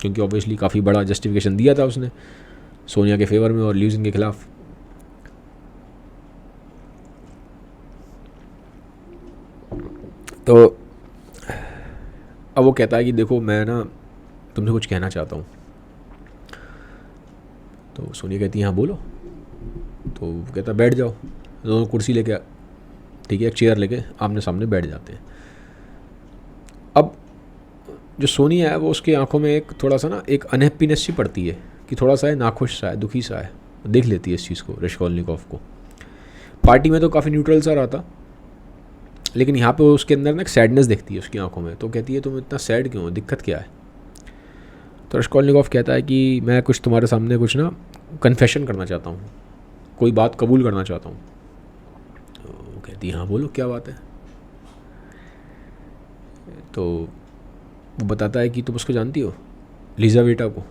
क्योंकि ऑब्वियसली काफ़ी बड़ा जस्टिफिकेशन दिया था उसने सोनिया के फेवर में और ल्यूजन के ख़िलाफ़। तो अब वो कहता है कि देखो मैं ना तुमसे कुछ कहना चाहता हूँ। तो सोनिया कहती है हाँ बोलो। तो वो कहता बैठ जाओ। दोनों कुर्सी लेके, ठीक है, एक चेयर लेके आमने सामने बैठ जाते हैं। अब जो सोनिया है वो, उसकी आंखों में एक थोड़ा सा ना एक अनहैप्पीनेस सी पड़ती है कि थोड़ा सा है नाखुश सा है, दुखी सा है। देख लेती है इस चीज़ को, रश्कोलनिकोव को। पार्टी में तो काफ़ी न्यूट्रल सा रहा था, लेकिन यहाँ पे उसके अंदर ना एक सैडनेस दिखती है उसकी आंखों में। तो कहती है तुम इतना सैड क्यों हो, दिक्कत क्या है। तो रश्कोलनिकोव कहता है कि मैं कुछ तुम्हारे सामने कुछ ना कन्फेशन करना चाहता हूँ, कोई बात कबूल करना चाहता हूँ। तो वो कहती है हाँ बोलो क्या बात है। तो वो बताता है कि तुम उसको जानती हो, लिज़ावेटा को।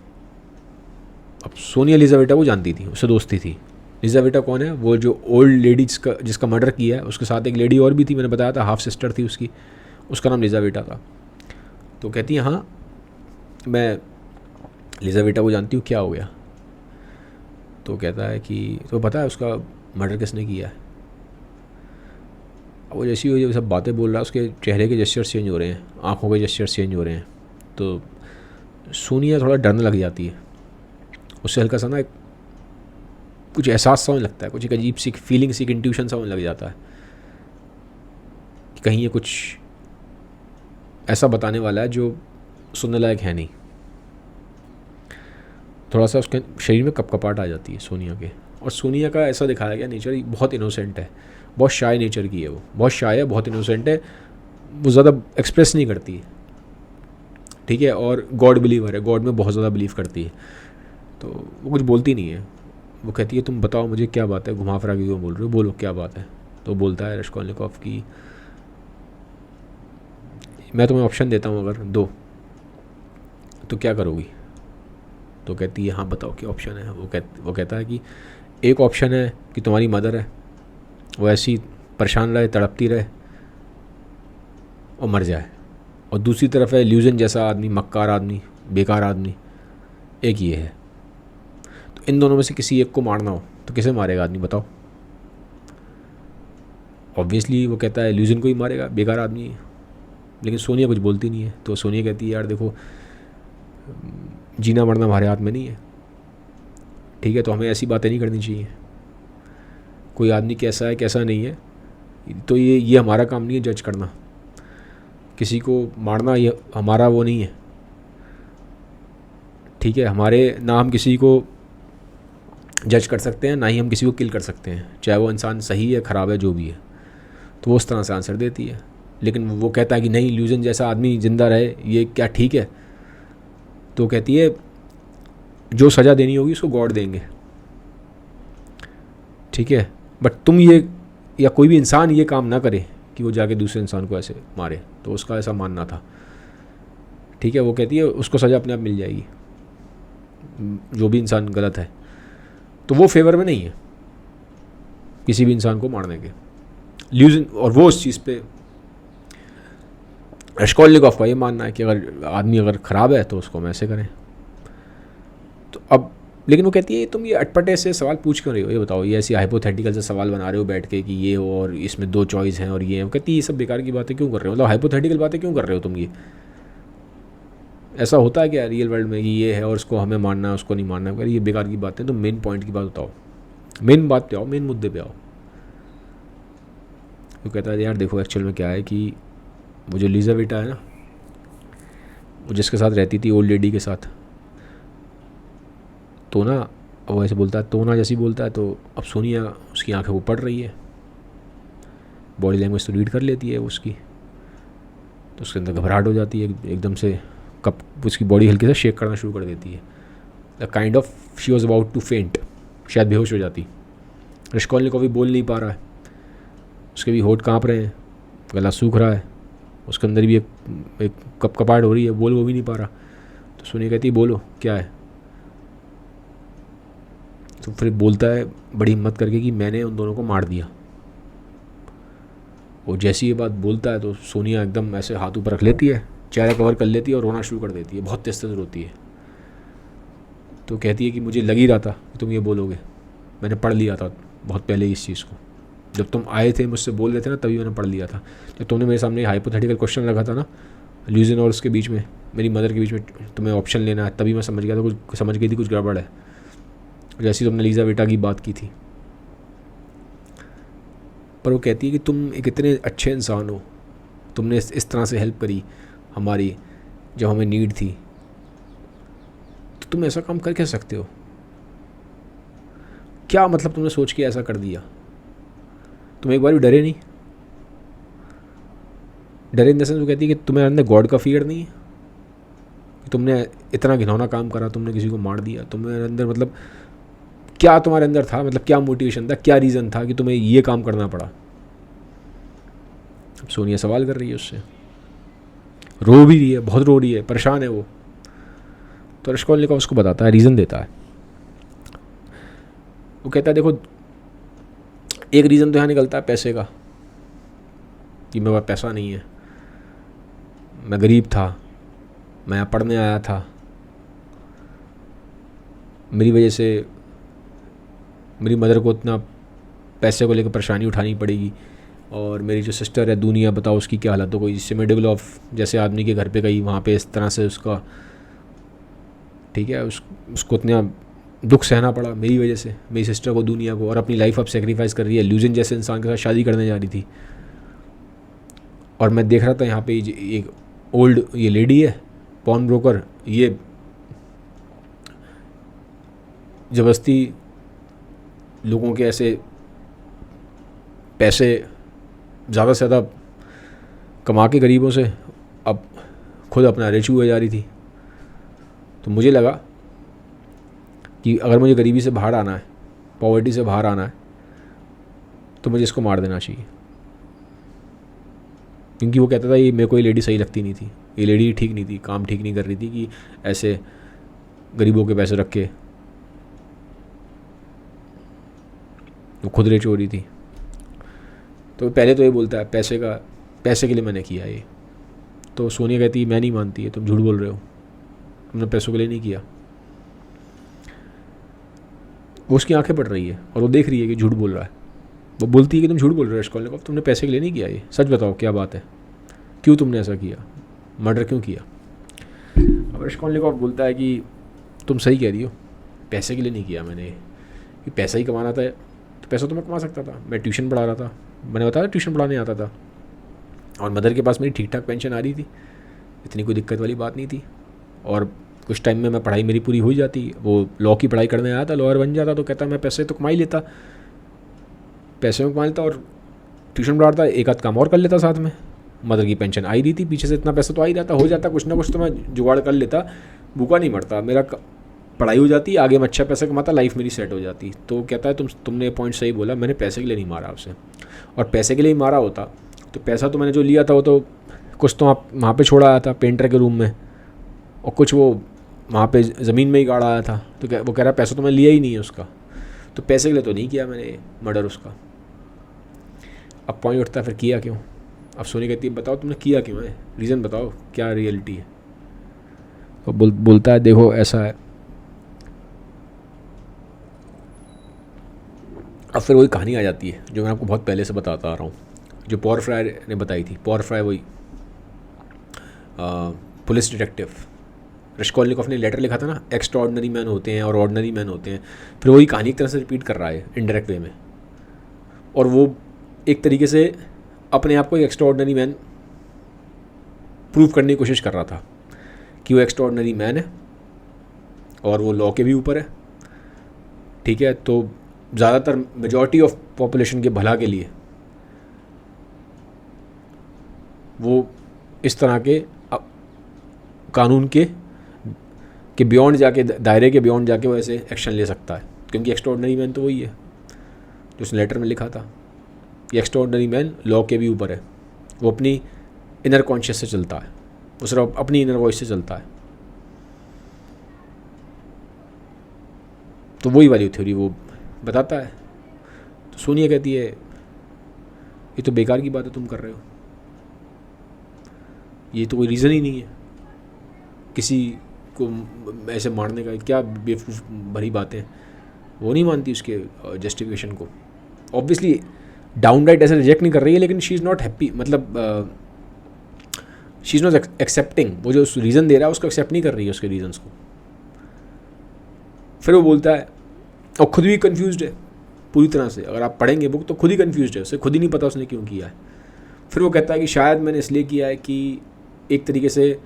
अब सोनिया लिज़ावेटा को जानती थी, उससे दोस्ती थी। लिज़ावेटा कौन है, वो जो ओल्ड लेडी जिसका मर्डर किया है, उसके साथ एक लेडी और भी थी, मैंने बताया था, हाफ सिस्टर थी उसकी, उसका नाम लिज़ावेटा था। तो कहती है हाँ मैं लिज़ावेटा को जानती हूँ, क्या हो गया। तो कहता है कि तो पता है उसका मर्डर किसने किया है। वो जैसी वो सब बातें बोल रहा है, उसके चेहरे के जेस्चर्स चेंज हो रहे हैं, आंखों के जेस्चर्स चेंज हो रहे हैं। तो सोनिया थोड़ा डरने लग जाती है, उससे हल्का सा ना कुछ एहसास सा होने लगता है, कुछ एक अजीब सी फीलिंग सी, इंट्यूशन सा होने लग जाता है कि कहीं ये कुछ ऐसा बताने वाला है जो सुनने लायक है नहीं। थोड़ा सा उसके शरीर में कपकपाहट आ जाती है सोनिया के। और सोनिया का ऐसा दिखाया गया नेचर, बहुत इनोसेंट है, बहुत शाय नेचर की है, वो बहुत शाय है, बहुत इनोसेंट है, वो ज़्यादा एक्सप्रेस नहीं करती है, ठीक है। और गॉड बिलीवर है, गॉड में बहुत ज़्यादा बिलीव करती है। तो वो कुछ बोलती नहीं है। वो कहती है तुम बताओ मुझे क्या बात है, घुमा फिरा के क्यों बोल रहे हो, बोलो क्या बात है। तो बोलता है रश्कोलनिकोव की मैं तुम्हें ऑप्शन देता हूँ, अगर दो तो क्या करोगी। तो कहती है हाँ बताओ क्या ऑप्शन है। वो कहता है कि एक ऑप्शन है कि तुम्हारी मदर है, वो ऐसी परेशान रहे, तड़पती रहे और मर जाए, और दूसरी तरफ है ल्यूजन जैसा आदमी, मक्कार आदमी, बेकार आदमी, एक ये है। तो इन दोनों में से किसी एक को मारना हो तो किसे मारेगा आदमी, बताओ? ऑब्वियसली वो कहता है इल्यूजन को ही मारेगा, बेकार आदमी है। लेकिन सोनिया कुछ बोलती नहीं है। तो सोनिया कहती है यार देखो, जीना मरना हमारे हाथ में नहीं है, ठीक है? तो हमें ऐसी बातें नहीं करनी चाहिए। कोई आदमी कैसा है कैसा नहीं है, तो ये हमारा काम नहीं है जज करना। किसी को मारना ये हमारा वो नहीं है, ठीक है? हमारे ना हम किसी को जज कर सकते हैं, ना ही हम किसी को किल कर सकते हैं, चाहे वो इंसान सही है ख़राब है जो भी है। तो वो उस तरह से आंसर देती है। लेकिन वो कहता है कि नहीं, इल्यूजन जैसा आदमी ज़िंदा रहे ये क्या ठीक है? तो कहती है जो सज़ा देनी होगी उसको गॉड देंगे, ठीक है? बट तुम ये या कोई भी इंसान ये काम ना करे कि वो जाके दूसरे इंसान को ऐसे मारे। तो उसका ऐसा मानना था, ठीक है? वो कहती है उसको सज़ा अपने आप मिल जाएगी, जो भी इंसान गलत है। तो वो फेवर में नहीं है किसी भी इंसान को मारने के, ल्यूजन। और वो उस चीज़ पे रश्कोल्निकोव का ये मानना है कि अगर आदमी अगर ख़राब है तो उसको हम ऐसे करें। तो अब लेकिन वो कहती है तुम ये अटपटे से सवाल पूछ क्यों रही हो, ये बताओ? ये ऐसी हाइपोथेटिकल से सवाल बना रहे हो बैठ के कि ये हो और इसमें 2 चॉइस हैं और ये है। वो कहती है ये सब बेकार की बातें क्यों कर रहे हो, मतलब हाइपोथेटिकल बातें क्यों कर रहे हो तुम? ये ऐसा होता है क्या रियल वर्ल्ड में कि ये है और उसको हमें मानना है उसको नहीं मानना है? ये बेकार की बातें। तो मेन पॉइंट की बात बताओ, मेन बात पे आओ, मेन मुद्दे पे आओ। वो कहता है यार देखो एक्चुअल में क्या है कि वो जो लीज़ा बेटा है ना, वो जिसके साथ रहती थी ओल्ड लेडी के साथ, तो ना वो ऐसे बोलता है, तो ना जैसे ही बोलता है तो अब सोनिया उसकी आंखें वो पढ़ रही है, बॉडी लैंग्वेज तो रीड कर लेती है उसकी। तो उसके अंदर घबराहट हो जाती है एकदम से, कब उसकी बॉडी हल्के से शेक करना शुरू कर देती है। The kind of she was about to faint, शायद बेहोश हो जाती। रश्कोल्निकोव भी बोल नहीं पा रहा है, उसके भी होठ काँप रहे हैं, गला सूख रहा है, उसके अंदर भी एक कपकपाहट हो रही है, बोल वो भी नहीं पा रहा। तो सोनिया कहती है बोलो क्या है? तो फिर बोलता है बड़ी हिम्मत करके कि मैंने उन दोनों को मार दिया। वो जैसी ये बात बोलता है तो सोनिया एकदम ऐसे हाथ ऊपर रख लेती है, चेहरा कवर कर लेती है और रोना शुरू कर देती है, बहुत तेज तेज रोती है। तो कहती है कि मुझे लग ही रहा था कि तुम ये बोलोगे, मैंने पढ़ लिया था बहुत पहले इस चीज़ को, जब तुम आए थे मुझसे बोल रहे थे ना तभी मैंने पढ़ लिया था। जब तुमने मेरे सामने हाइपोथेटिकल क्वेश्चन रखा था ना ल्यूजन और उसके बीच में, मेरी मदर के बीच में, तुम्हें ऑप्शन लेना है, तभी मैं समझ गया था, कुछ समझ गई थी कुछ गड़बड़ है, जैसी तुमने लीज़ा बेटा की बात की थी। पर वो कहती है कि तुम एक इतने अच्छे इंसान हो, तुमने इस तरह से हेल्प करी हमारी जब हमें नीड थी, तो तुम ऐसा काम कर कैसे सकते हो? क्या मतलब तुमने सोच के ऐसा कर दिया? तुम एक बार भी डरे नहीं? डरे इन द सेंस वो कहती है कि तुम्हें अंदर गॉड का फियर नहीं है कि तुमने इतना घिनौना काम करा, तुमने किसी को मार दिया, तुम्हारे अंदर मतलब क्या तुम्हारे अंदर था, मतलब क्या मोटिवेशन था, क्या रीज़न था कि तुम्हें ये काम करना पड़ा? सोनिया सवाल कर रही है उससे, रो भी रही है, बहुत रो रही है, परेशान है वो। तो रश्कोल्निकोव उसको बताता है, रीज़न देता है। वो कहता है देखो एक रीज़न तो यहाँ निकलता है पैसे का, कि मेरे पास पैसा नहीं है, मैं गरीब था, मैं यहाँ पढ़ने आया था, मेरी वजह से मेरी मदर को इतना पैसे को लेकर परेशानी उठानी पड़ेगी, और मेरी जो सिस्टर है दुनिया बताओ उसकी क्या हालत हो गई, जिससे मैं मिडिल ऑफ जैसे आदमी के घर पे गई, वहाँ पे इस तरह से उसका, ठीक है, उसको इतना दुख सहना पड़ा मेरी वजह से, मेरी सिस्टर को, दुनिया को, और अपनी लाइफ अब सेक्रीफाइस कर रही है, ल्यूजन जैसे इंसान के साथ शादी करने जा रही थी। और मैं देख रहा था यहाँ पे एक ओल्ड ये लेडी है पॉन ब्रोकर, ये ज़बरदस्ती लोगों के ऐसे पैसे ज़्यादा से ज़्यादा कमा के गरीबों से अब खुद अपना रिच हुए जा रही थी। तो मुझे लगा कि अगर मुझे गरीबी से बाहर आना है, पॉवर्टी से बाहर आना है, तो मुझे इसको मार देना चाहिए। क्योंकि वो कहता था ये मेरे को ये लेडी सही लगती नहीं थी, ये लेडी ठीक नहीं थी, काम ठीक नहीं कर रही थी कि ऐसे गरीबों के पैसे रख के वो खुद रिच हो रही थी। तो पहले तो ये बोलता है पैसे के लिए मैंने किया ये। तो सोनिया कहती है मैं नहीं मानती है, तुम झूठ बोल रहे हो, तुमने पैसों के लिए नहीं किया। वो उसकी आंखें पड़ रही है और वो देख रही है कि झूठ बोल रहा है। वो बोलती है कि तुम झूठ बोल रहे हो रश्कोलनिकोव, तुमने पैसे के लिए नहीं किया, ये सच बताओ क्या बात है, क्यों तुमने ऐसा किया, मर्डर क्यों किया। अब रश्कोलनिकोव बोलता है कि तुम सही कह रही हो, पैसे के लिए नहीं किया मैंने, कि पैसा ही कमाना था तो पैसा तो मैं कमा सकता था, मैं ट्यूशन पढ़ा रहा था, मैंने बताया ट्यूशन पढ़ाने आता था, और मदर के पास मेरी ठीक ठाक पेंशन आ रही थी, इतनी कोई दिक्कत वाली बात नहीं थी, और कुछ टाइम में मैं पढ़ाई मेरी पूरी हो ही जाती। वो लॉ की पढ़ाई करने आया था, लॉयर बन जाता, तो कहता मैं पैसे तो कमा ही लेता, पैसे में कमा लेता और ट्यूशन पढ़ाता, एक आध काम और कर लेता साथ में, मदर की पेंशन आई रही थी, पीछे से इतना पैसा तो आ ही जाता, हो जाता कुछ ना कुछ तो मैं जुगाड़ कर लेता, भूखा नहीं मरता, मेरा पढ़ाई हो जाती, आगे मैं अच्छा पैसा कमाता, लाइफ मेरी सेट हो जाती। तो कहता है तुमने पॉइंट सही बोला, मैंने पैसे के लिए नहीं मारा आपसे, और पैसे के लिए ही मारा होता तो पैसा तो मैंने जो लिया था वो तो कुछ तो आप वहाँ पे छोड़ा आया था पेंटर के रूम में, और कुछ वो वहाँ पे ज़मीन में ही गाड़ा आया था, तो वो कह रहा पैसा तो मैं लिया ही नहीं है उसका, तो पैसे के लिए तो नहीं किया मैंने मर्डर उसका। अब पॉइंट उठता है फिर किया क्यों। अब सोनी कहती है बताओ तुमने किया क्यों है, रीज़न बताओ क्या रियलिटी है। तो बोलता है देखो ऐसा है। अब फिर वही कहानी आ जाती है जो मैं आपको बहुत पहले से बताता आ रहा हूँ, जो पॉल फ्राई ने बताई थी। पॉल फ्राई वही पुलिस डिटेक्टिव, रश्कोलनिकोव ने लेटर लिखा था ना, एक्स्ट्राऑर्डिनरी मैन होते हैं और ऑर्डिनरी मैन होते हैं, फिर वही कहानी एक तरह से रिपीट कर रहा है इनडायरेक्ट वे में, और वो एक तरीके से अपने आप को एक एक्स्ट्राऑर्डिनरी मैन प्रूव करने की कोशिश कर रहा था कि वो एक्स्ट्राऑर्डिनरी मैन है और वो लॉ के भी ऊपर है, ठीक है। तो ज़्यादातर मेजॉरिटी ऑफ पॉपुलेशन के भला के लिए वो इस तरह के कानून के बियॉन्ड जाके, दायरे के बियॉन्ड जाके वो ऐसे एक्शन ले सकता है, क्योंकि एक्स्ट्राऑर्डिनरी मैन तो वही है जो उस लेटर में लिखा था। ये एक्स्ट्राऑर्डिनरी मैन लॉ के भी ऊपर है, वो अपनी इनर कॉन्शियस से चलता है, वो सिर्फ अपनी इनर वॉइस से चलता है। तो वही वाली थ्योरी वो बताता है। तो सोनिया कहती है ये तो बेकार की बात है तुम कर रहे हो, ये तो कोई रीज़न ही नहीं है किसी को ऐसे मारने का, क्या बेवकूफ़ भरी बातें। वो नहीं मानती उसके जस्टिफिकेशन को, ऑब्वियसली डाउन राइट ऐसे रिजेक्ट नहीं कर रही है, लेकिन शी इज़ नॉट हैप्पी, मतलब शी इज़ नॉट एक्सेप्टिंग, वो जो रीज़न दे रहा है उसको एक्सेप्ट नहीं कर रही है उसके रीजंस को। फिर वो बोलता है, और खुद भी कन्फ्यूज्ड है पूरी तरह से, अगर आप पढ़ेंगे बुक तो खुद ही कन्फ्यूज्ड है, उसे खुद ही नहीं पता उसने क्यों किया है। फिर वो कहता है कि शायद मैंने इसलिए किया है कि एक तरीके से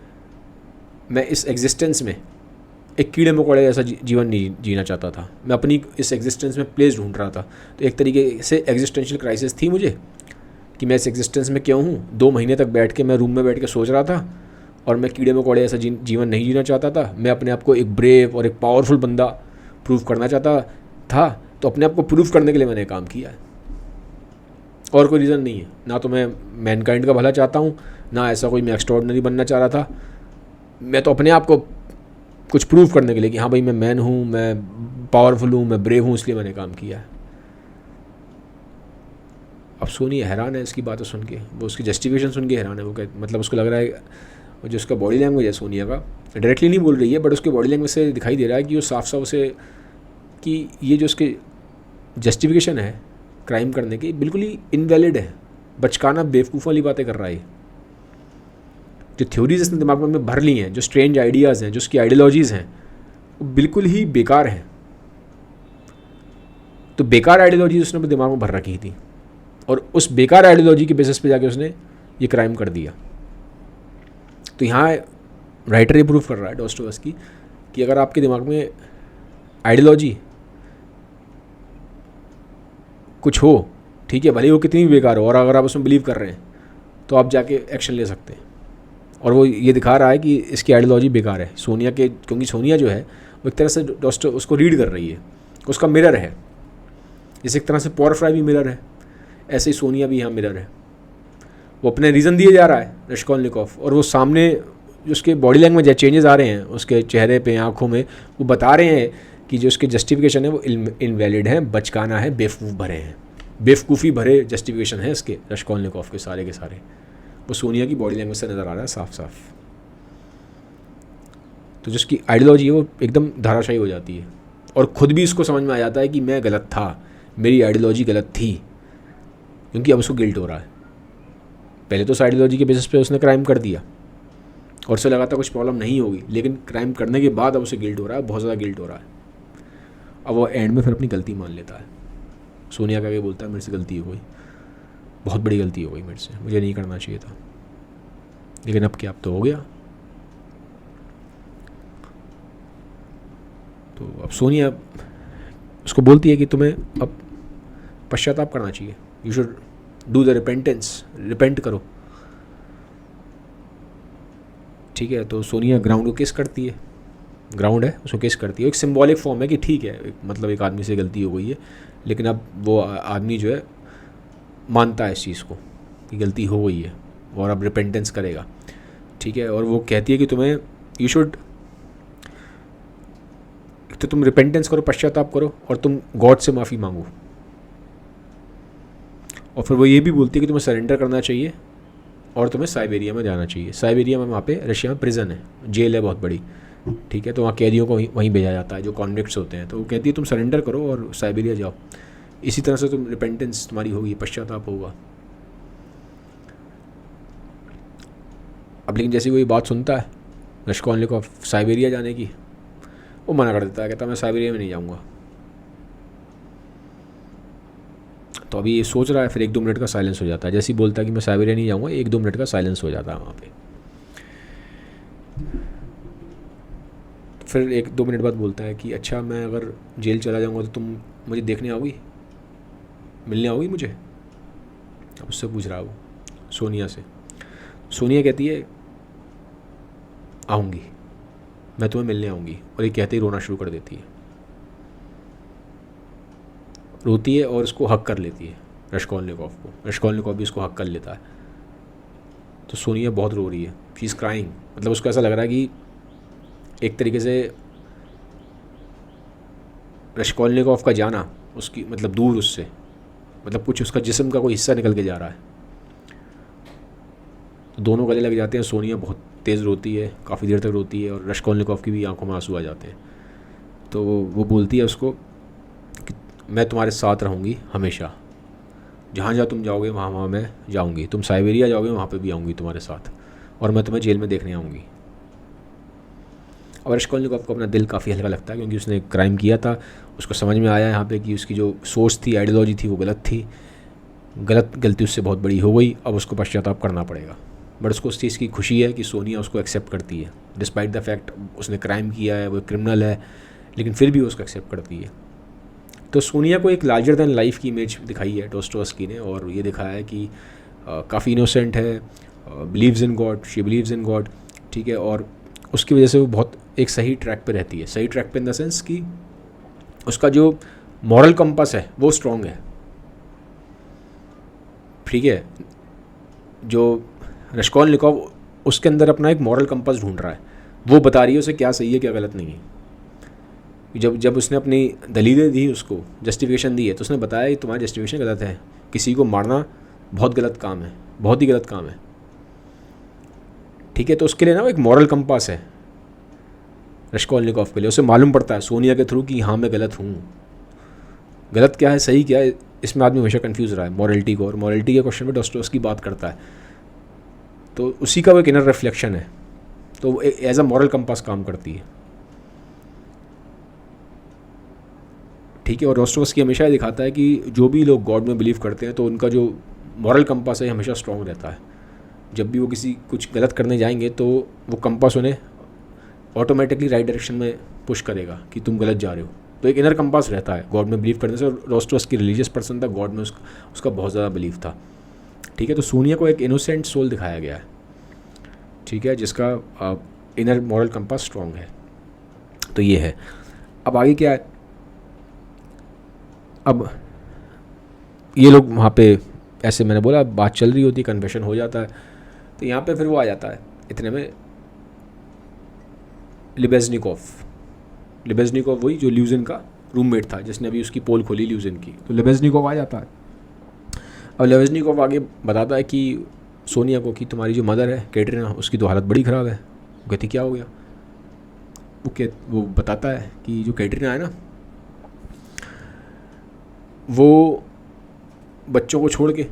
मैं इस एग्जिस्टेंस में एक कीड़े मकोड़े जैसा जीवन नहीं जीना चाहता था, मैं अपनी इस एग्जिस्टेंस में प्लेस ढूंढ रहा था। तो एक तरीके से एग्जिस्टेंशियल क्राइसिस थी मुझे कि मैं इस एग्जिस्टेंस में क्यों हूँ। 2 महीने तक बैठ के मैं रूम में बैठ के सोच रहा था, और मैं कीड़े मकोड़े ऐसा जीवन नहीं जीना चाहता था, मैं अपने आप को एक ब्रेव और एक पावरफुल बंदा प्रूव करना चाहता था। तो अपने आप को प्रूव करने के लिए मैंने काम किया है, और कोई रीज़न नहीं है। ना तो मैं मैनकाइंड का भला चाहता हूँ, ना ऐसा कोई मैं एक्स्ट्राऑर्डिनरी बनना चाह रहा था, मैं तो अपने आप को कुछ प्रूव करने के लिए कि हाँ भाई मैं मैन हूँ, मैं पावरफुल हूँ, मैं ब्रेव हूँ, इसलिए मैंने काम किया है। अब सोनी हैरान है इसकी बातें सुन के, वो उसकी जस्टिफिकेशन सुन के हैरान है। वो मतलब उसको लग रहा है, जो उसका बॉडी लैंग्वेज है सोनिया का, डायरेक्टली नहीं बोल रही है बट उसके बॉडी लैंग्वेज से दिखाई दे रहा है कि वो साफ साफ उसे कि ये जो उसके जस्टिफिकेशन है क्राइम करने की बिल्कुल ही इनवैलिड है, बचकाना बेवकूफ़ वाली बातें कर रहा है। जो थ्योरीज इसने दिमाग में भर ली हैं, जो स्ट्रेंज आइडियाज़ हैं, जो उसकी आइडियोलॉजीज़ हैं, वो बिल्कुल ही बेकार हैं। तो बेकार आइडियोलॉजी उसने अपने दिमाग में भर रखी थी, और उस बेकार आइडियोलॉजी के बेसिस पे जाके उसने ये क्राइम कर दिया। तो यहाँ राइटर ये प्रूफ कर रहा है डॉस्टोयेव्स्की कि अगर आपके दिमाग में आइडियोलॉजी कुछ हो, ठीक है, भले ही वो कितनी भी बेकार हो, और अगर आप उसमें बिलीव कर रहे हैं तो आप जाके एक्शन ले सकते हैं। और वो ये दिखा रहा है कि इसकी आइडियोलॉजी बेकार है सोनिया के, क्योंकि सोनिया जो है वो एक तरह से डॉस्टो उसको रीड कर रही है, उसका मिरर है। जैसे एक तरह से पॉल फ्राई भी मिरर है, ऐसे ही सोनिया भी यहाँ मिरर है। वो अपने रीज़न दिए जा रहा है रश्कोलनिकोव, और वो सामने जो उसके बॉडी लैंग्वेज है, चेंजेस आ रहे हैं उसके चेहरे पे, आँखों में, वो बता रहे हैं कि जो उसके जस्टिफिकेशन है वो इनवैलिड है, बचकाना है, बेवकूफ़ भरे हैं, बेवकूफ़ी भरे जस्टिफिकेशन है इसके रश्कोलनिकोव के सारे। वो सोनिया की बॉडी लैंग्वेज से नज़र आ रहा है साफ साफ। तो जो उसकी आइडियोलॉजी है वो एकदम धाराशायी हो जाती है, और ख़ुद भी उसको समझ में आ जाता है कि मैं गलत था, मेरी आइडियोलॉजी गलत थी, क्योंकि अब उसको गिल्ट हो रहा है। पहले तो उस आइडियोलॉजी के बेसिस पे उसने क्राइम कर दिया और उसे लगा था कुछ प्रॉब्लम नहीं होगी, लेकिन क्राइम करने के बाद अब उसे गिल्ट हो रहा है, बहुत ज़्यादा गिल्ट हो रहा है। अब वो एंड में फिर अपनी गलती मान लेता है। सोनिया का आगे बोलता है मेरे से गलती हो गई, बहुत बड़ी गलती हो गई मेरे से, मुझे नहीं करना चाहिए था, लेकिन अब क्या, अब तो हो गया। तो अब सोनिया उसको बोलती है कि तुम्हें अब पश्चाताप करना चाहिए, you should do the repentance, repent करो। ठीक है, तो सोनिया ग्राउंड को किस करती है, ग्राउंड है उसको किस करती है। एक सिंबॉलिक फॉर्म है कि ठीक है, मतलब एक आदमी से गलती हो गई है, लेकिन अब वो आदमी जो है मानता है इस चीज़ को कि गलती हो गई है और अब रिपेंटेंस करेगा। ठीक है, और वो कहती है कि तुम्हें यू शुड, तो तुम रिपेंटेंस करो, पश्चाताप करो, और तुम गॉड से माफ़ी मांगो। और फिर वो ये भी बोलती है कि तुम्हें सरेंडर करना चाहिए और तुम्हें साइबेरिया में जाना चाहिए। साइबेरिया में वहाँ पे रशिया में प्रिजन है, जेल है बहुत बड़ी। ठीक है, तो वहाँ कैदियों को वहीं भेजा जाता है जो कॉन्विक्ट्स होते हैं। तो वो कहती है तुम सरेंडर करो और साइबेरिया जाओ, इसी तरह से तुम रिपेंटेंस तुम्हारी होगी, पश्चाताप होगा। अब लेकिन जैसे कोई बात सुनता है रश्कोल्निकोव साइबेरिया जाने की, वो मना कर देता है, कहता मैं साइबेरिया में नहीं जाऊँगा। तो अभी ये सोच रहा है, फिर 1-2 मिनट का साइलेंस हो जाता है। जैसे ही बोलता है कि मैं साइबेरिया नहीं जाऊँगा, 1-2 मिनट का साइलेंस हो जाता है वहाँ पे। फिर 1-2 मिनट बाद बोलता है कि अच्छा मैं अगर जेल चला जाऊँगा तो तुम मुझे देखने आओगी, मिलने आओगी मुझे। अब उससे पूछ रहा है वो सोनिया से। सोनिया कहती है आऊँगी, मैं तुम्हें मिलने आऊँगी, और ये कहते ही रोना शुरू कर देती है, रोती है और उसको हक कर लेती है रश्कोल्निकोव को। रश्कोल्निकोव भी उसको हक कर लेता है। तो सोनिया बहुत रो रही है, शी इज़ क्राइंग, मतलब उसको ऐसा लग रहा है कि एक तरीके से रश्कोल्निकोव का जाना उसकी, मतलब दूर उससे, मतलब कुछ उसका जिस्म का कोई हिस्सा निकल के जा रहा है। तो दोनों गले लग जाते हैं। सोनिया बहुत तेज़ रोती है, काफ़ी देर तक रोती है, और रश्कोल्निकोव की भी आंखों में आंसू आ जाते हैं। तो वो बोलती है उसको कि मैं तुम्हारे साथ रहूँगी हमेशा, जहाँ जहाँ तुम जाओगे वहाँ वहाँ मैं जाऊँगी, तुम साइबेरिया जाओगे वहाँ पे भी आऊँगी तुम्हारे साथ, और मैं तुम्हें जेल में देखने आऊँगी। और रश्कोल्निकोव को अपना दिल काफ़ी हल्का लगता है, क्योंकि उसने क्राइम किया था, उसको समझ में आया यहाँ पे कि उसकी जो सोच थी, आइडियोलॉजी थी, वो गलत थी, गलती उससे बहुत बड़ी हो गई। अब उसको पश्चाताप करना पड़ेगा। बट उसको उस चीज़ की खुशी है कि सोनिया उसको एक्सेप्ट करती है, डिस्पाइट द फैक्ट उसने क्राइम किया है, वो क्रिमिनल है, लेकिन फिर भी उसको एक्सेप्ट करती है। तो सोनिया को एक लार्जर दैन लाइफ की इमेज दिखाई है डोस्टोयेव्स्की ने, और ये दिखाया है कि काफ़ी इनोसेंट है, believes in God, she believes in God. ठीक है, और उसकी वजह से वो बहुत एक सही ट्रैक पे रहती है। सही ट्रैक पे इन द सेंस कि उसका जो मॉरल कंपास है वो स्ट्रॉन्ग है। ठीक है, जो रश्कोल्निकोव उसके अंदर अपना एक मॉरल कंपास ढूंढ रहा है, वो बता रही है उसे क्या सही है क्या गलत नहीं है। जब उसने अपनी दलीलें दी, उसको जस्टिफिकेशन दी है, तो उसने बताया कि तुम्हारी जस्टिफिकेशन गलत है, किसी को मारना बहुत गलत काम है, बहुत ही गलत काम है। ठीक है, तो उसके लिए ना वो एक मॉरल कंपास है रश्कोल्निकोव के लिए। उसे मालूम पड़ता है सोनिया के थ्रू कि हाँ मैं गलत हूँ, गलत क्या है सही क्या है, इसमें आदमी हमेशा कंफ्यूज रहा है मॉरलिटी को, और मॉरलिटी के क्वेश्चन में डोस्टोयेव्स्की बात करता है। तो उसी का वो एक इनर रिफ्लेक्शन है, तो वो एज अ मॉरल कंपास काम करती है। ठीक है, और डोस्टोयेव्स्की हमेशा ये दिखाता है कि जो भी लोग गॉड में बिलीव करते हैं तो उनका जो मॉरल कंपास है हमेशा स्ट्रॉन्ग रहता है। जब भी वो किसी कुछ गलत करने जाएंगे तो वो कंपास उन्हें ऑटोमेटिकली राइट डायरेक्शन में पुश करेगा कि तुम गलत जा रहे हो। तो एक इनर कंपास रहता है गॉड में बिलीव करने से, और डोस्टोयेव्स्की रिलीजियस पर्सन था, गॉड में उसका बहुत ज़्यादा बिलीव था। ठीक है, तो सोनिया को एक इनोसेंट सोल दिखाया गया है, ठीक है, जिसका इनर मॉरल कंपास स्ट्रॉन्ग है। तो ये है। अब आगे क्या है, अब ये लोग वहाँ पे ऐसे मैंने बोला बात चल रही होती, कन्फेशन हो जाता है, तो यहाँ पे फिर वो आ जाता है इतने में लिबेज़निकोव वही जो ल्यूजिन का रूममेट था, जिसने अभी उसकी पोल खोली ल्यूजिन की। तो लिबेज़निकोव आ जाता है। अब लिबेज़निकोव आगे बताता है कि सोनिया को कि तुम्हारी जो मदर है कैटरीना, उसकी तो हालत बड़ी ख़राब है। वो कहती क्या हो गया, वो बताता है कि जो कैटरीना है ना, वो बच्चों को छोड़ के,